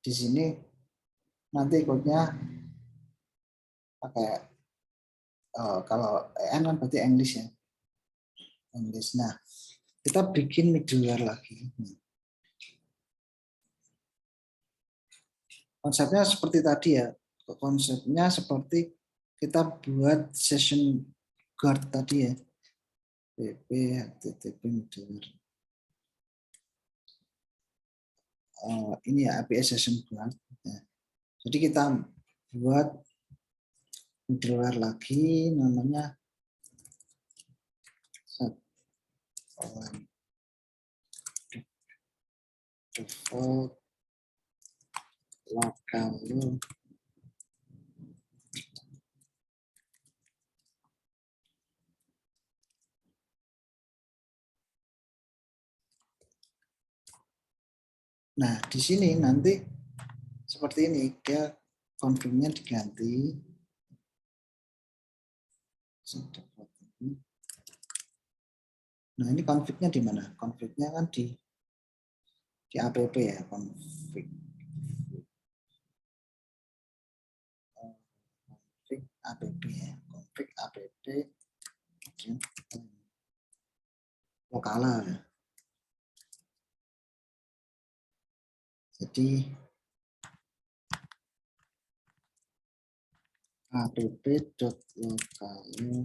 di sini nanti ikutnya pakai kalau EN kan berarti English ya. English. Nah, kita bikin middleware lagi. Konsepnya seperti tadi ya. Konsepnya seperti kita buat session guard tadi ya. PP HTTP middleware. Ini ya API session guard. Ya. Jadi kita buat middleware lagi namanya default local. Nah, di sini nanti seperti ini, dia config-nya diganti. Nah, ini config-nya di mana? Config-nya kan di app ya, config. Config app ya, config app lokal ya. Jadi app.local ini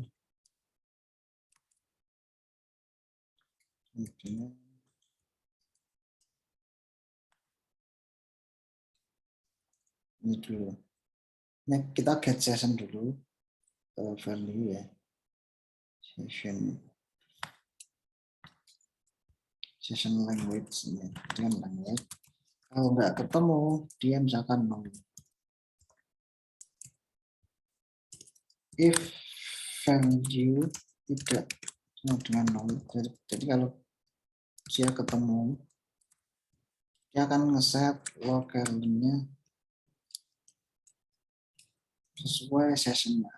dulu. Nah, kita get session dulu value ya. Session language ya. Dengan language. Kalau nggak ketemu, dia misalkan nol. If value tidak dengan nol, jadi kalau dia ketemu, dia akan ngeset localnya sesuai sessionnya.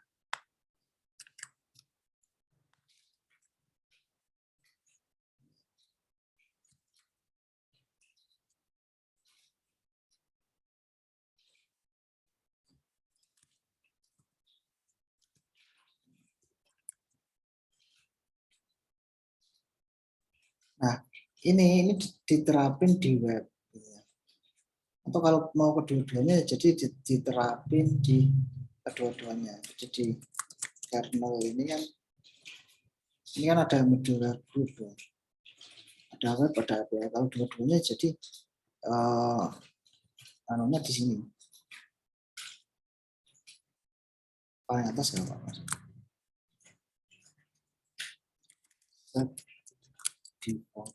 Nah, ini diterapin di web. Atau kalau mau kedua-duanya, jadi diterapin di kedua-duanya. Jadi di kernel ini kan ada middleware group ya. Ada web, ada API. Kalau dua-duanya jadi anunya di sini. Paling atas nggak apa-apa. Default.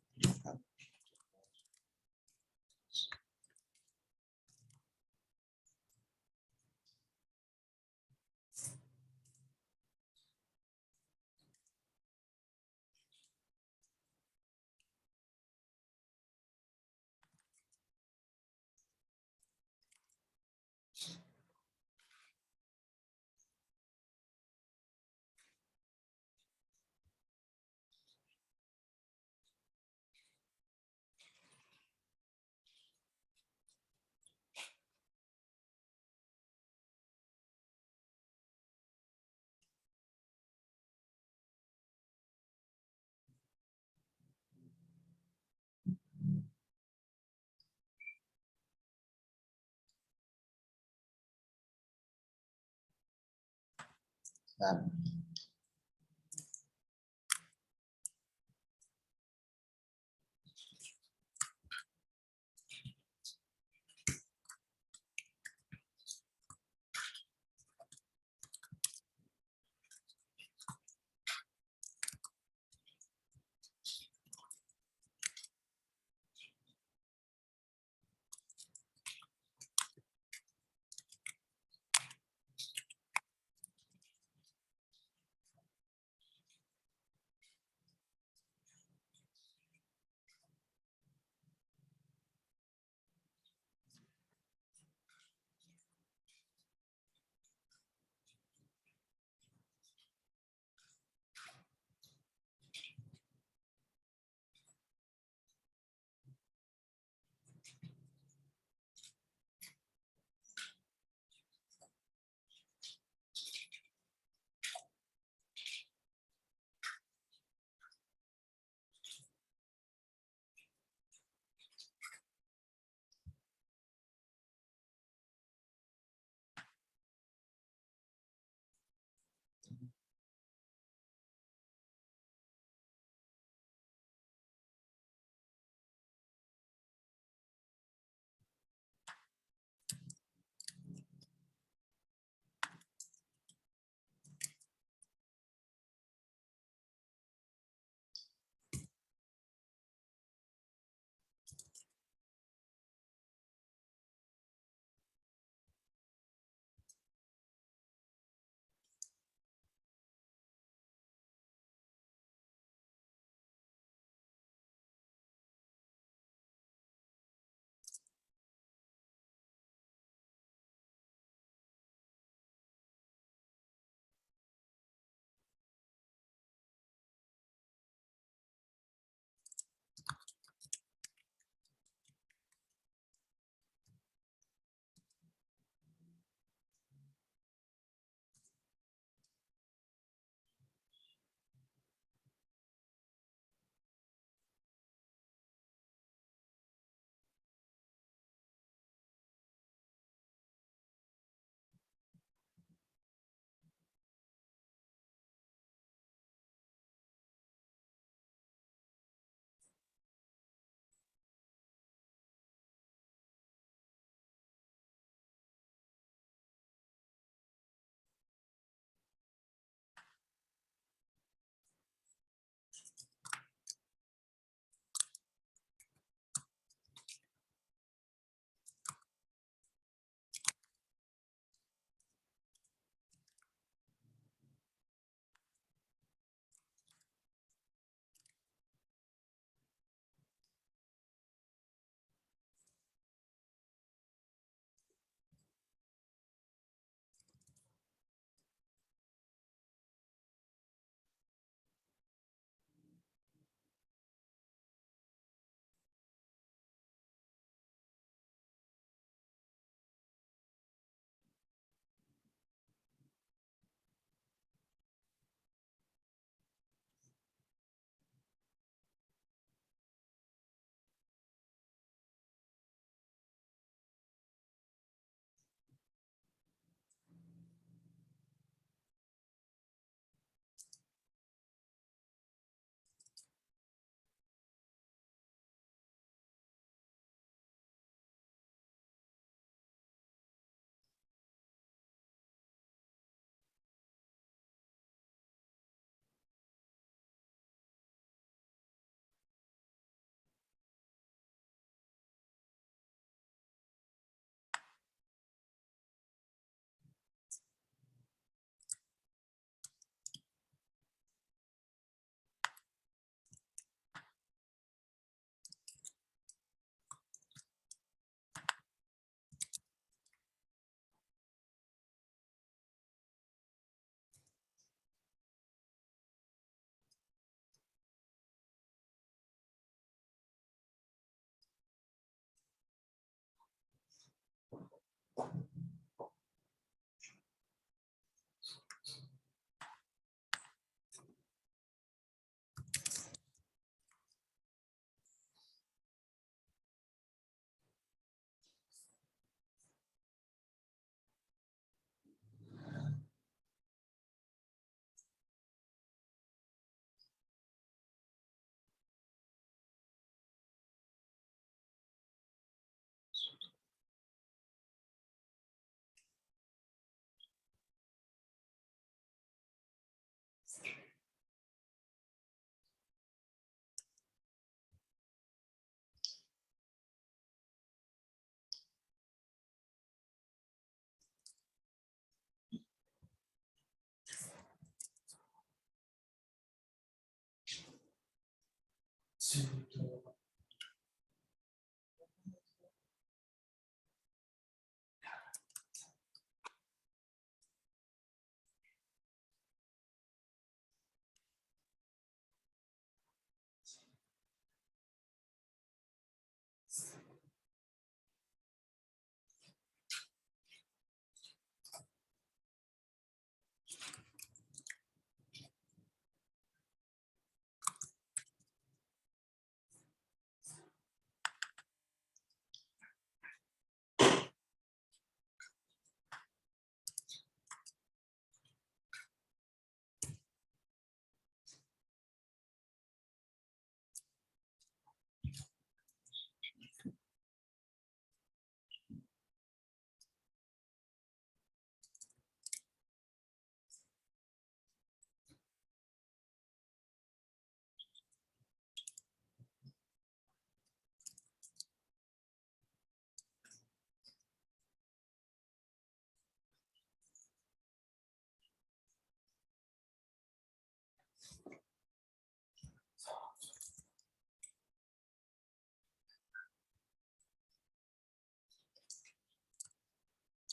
Nah,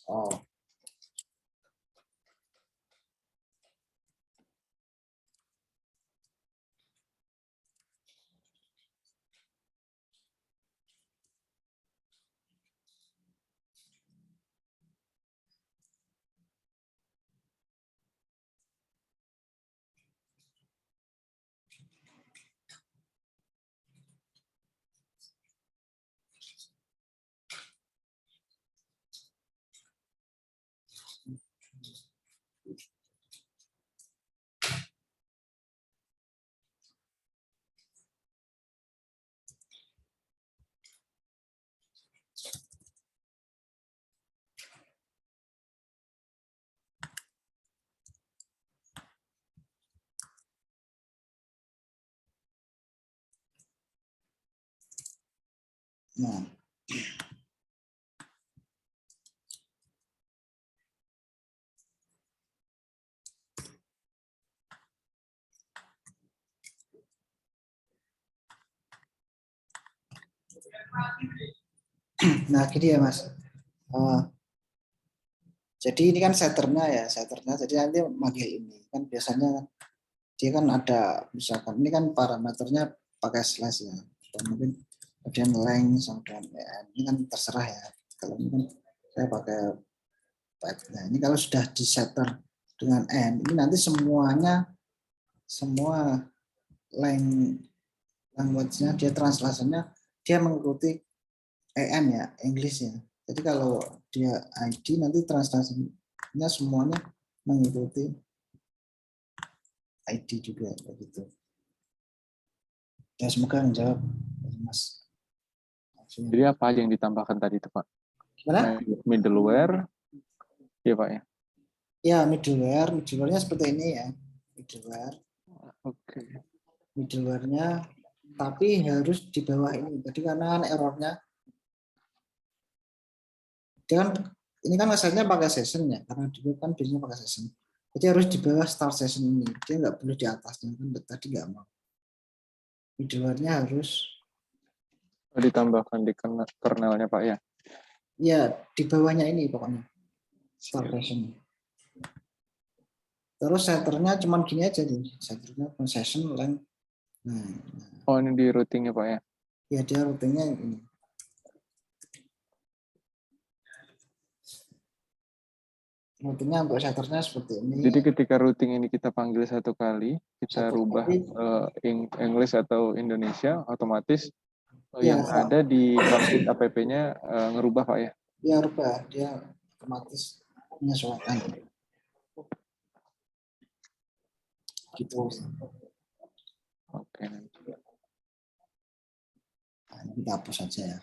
Oh, nah. Nah, gini ya Mas. Jadi ini kan setternya ya, setternya. Jadi nanti manggil ini kan biasanya dia kan ada misalkan ini kan parameternya pakai slash ya. Atau mungkin kemudian length sama dengan en. Ini kan terserah ya. Kalau ini kan saya pakai pipe. Nah, ini kalau sudah di setter dengan n, ini nanti semuanya semua length language-nya dia translasinya dia mengikuti en ya, English ya. Jadi kalau dia ID nanti translasinya semuanya mengikuti ID juga begitu. Ya semoga menjawab Mas. Jadi apa aja yang ditambahkan tadi itu Pak? Gimana? Middleware, ya Pak ya? Ya middleware-nya seperti ini ya. Oke. Middleware-nya tapi harus di bawah ini. Jadi karena errornya dia kan ini kan asalnya pakai session ya, karena dia kan biasanya pakai session. Jadi harus di bawah start session ini. Dia nggak boleh di atasnya kan tadi nggak mau. Middleware-nya harus Ditambahkan di kernelnya Pak ya? ya di bawahnya ini pokoknya start session. Terus setternya cuman gini aja nih, setternya session length. Nah, oh ini di routingnya Pak ya? Ya dia routingnya ini. Routingnya untuk setternya seperti ini. Jadi ketika routing ini kita panggil satu kali, kita rubah English atau Indonesia, otomatis yang ada di cockpit app-nya ngerubah Pak ya? Dia rubah, dia otomatis menyesuaikan. Gitu. Oke. Nah, ini kita hapus saja ya.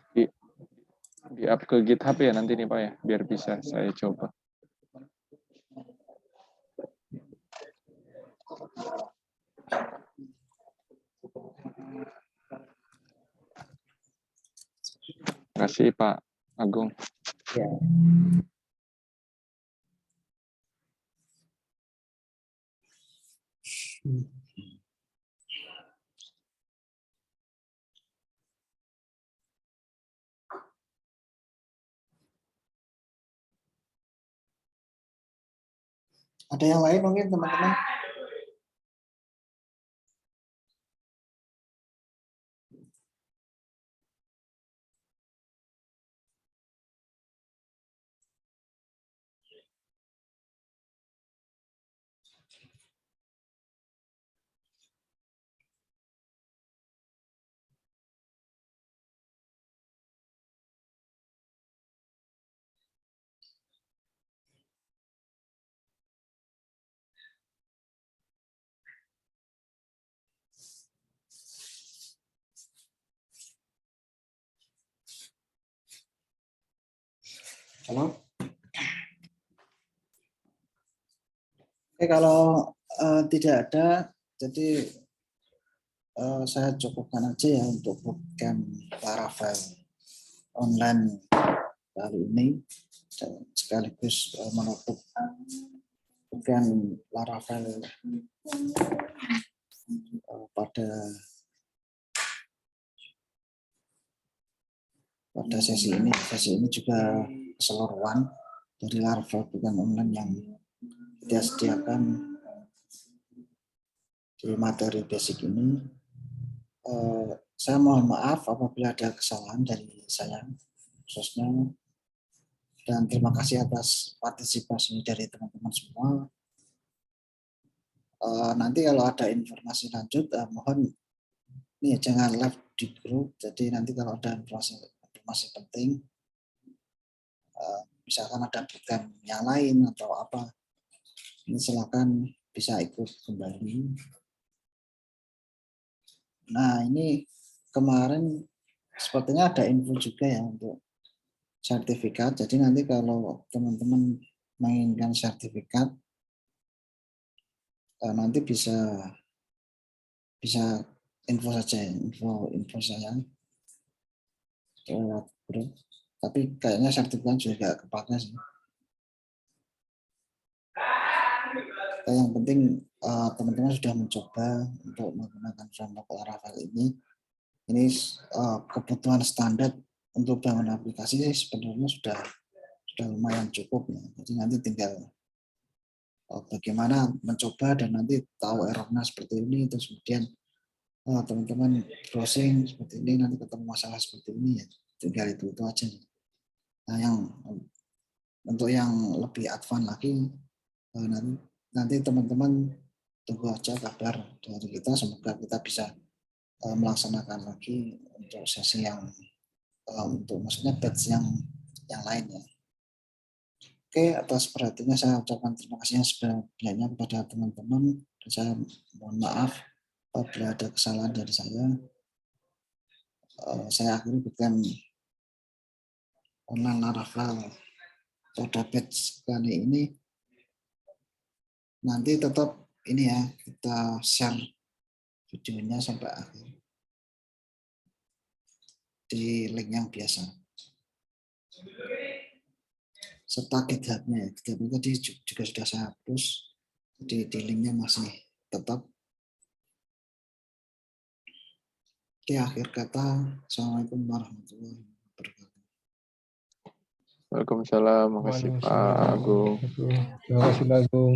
Di up ke GitHub ya nanti nih Pak ya, biar bisa saya coba. Terima kasih Pak Agung. Ya. Ada yang lain mungkin teman-teman? Halo? Oke, kalau tidak ada, jadi saya cukupkan aja ya untuk program Laravel online kali ini dan sekaligus menutup program Laravel pada sesi ini. Sesi ini juga keseluruhan. dari Laravel bukan online yang kita sediakan di materi basic ini. Saya mohon maaf apabila ada kesalahan dari saya khususnya, dan terima kasih atas partisipasi dari teman-teman semua. Nanti kalau ada informasi lanjut, mohon ini jangan live di grup. Jadi nanti kalau ada informasi penting, misalkan ada program yang lain atau apa, ini silakan bisa ikut kembali. Nah, ini kemarin sepertinya ada info juga ya untuk sertifikat. Jadi nanti kalau teman-teman menginginkan sertifikat, nanti bisa info saja, info saya lewat grup. Tapi kayaknya sertifikat juga kepake sih. Yang penting teman-teman sudah mencoba untuk menggunakan framework Laravel ini. Ini kebutuhan standar untuk bangun aplikasi sebenarnya sudah lumayan cukup ya. Jadi nanti tinggal bagaimana mencoba dan nanti tahu errornya seperti ini, terus kemudian teman-teman browsing seperti ini, nanti ketemu masalah seperti ini ya, tinggal itu aja. Nah, yang untuk yang lebih advance lagi, nanti teman-teman tunggu aja kabar dari kita, semoga kita bisa melaksanakan lagi untuk sesi yang untuk maksudnya batch yang lainnya. Oke, atas perhatiannya saya ucapkan terima kasih yang sebenarnya kepada teman-teman, dan saya mohon maaf apabila ada kesalahan dari saya. Saya akhiri bukan online Laravel pada batch kali ini. Nanti tetap ini ya, kita share videonya sampai akhir di link yang biasa. Serta GitHub-nya, GitHub tadi juga sudah saya hapus, jadi di linknya masih tetap. Oke, akhir kata, Assalamualaikum warahmatullahi wabarakatuh. Waalaikumsalam, makasih Pak Agung. Terima kasih Pak Agung.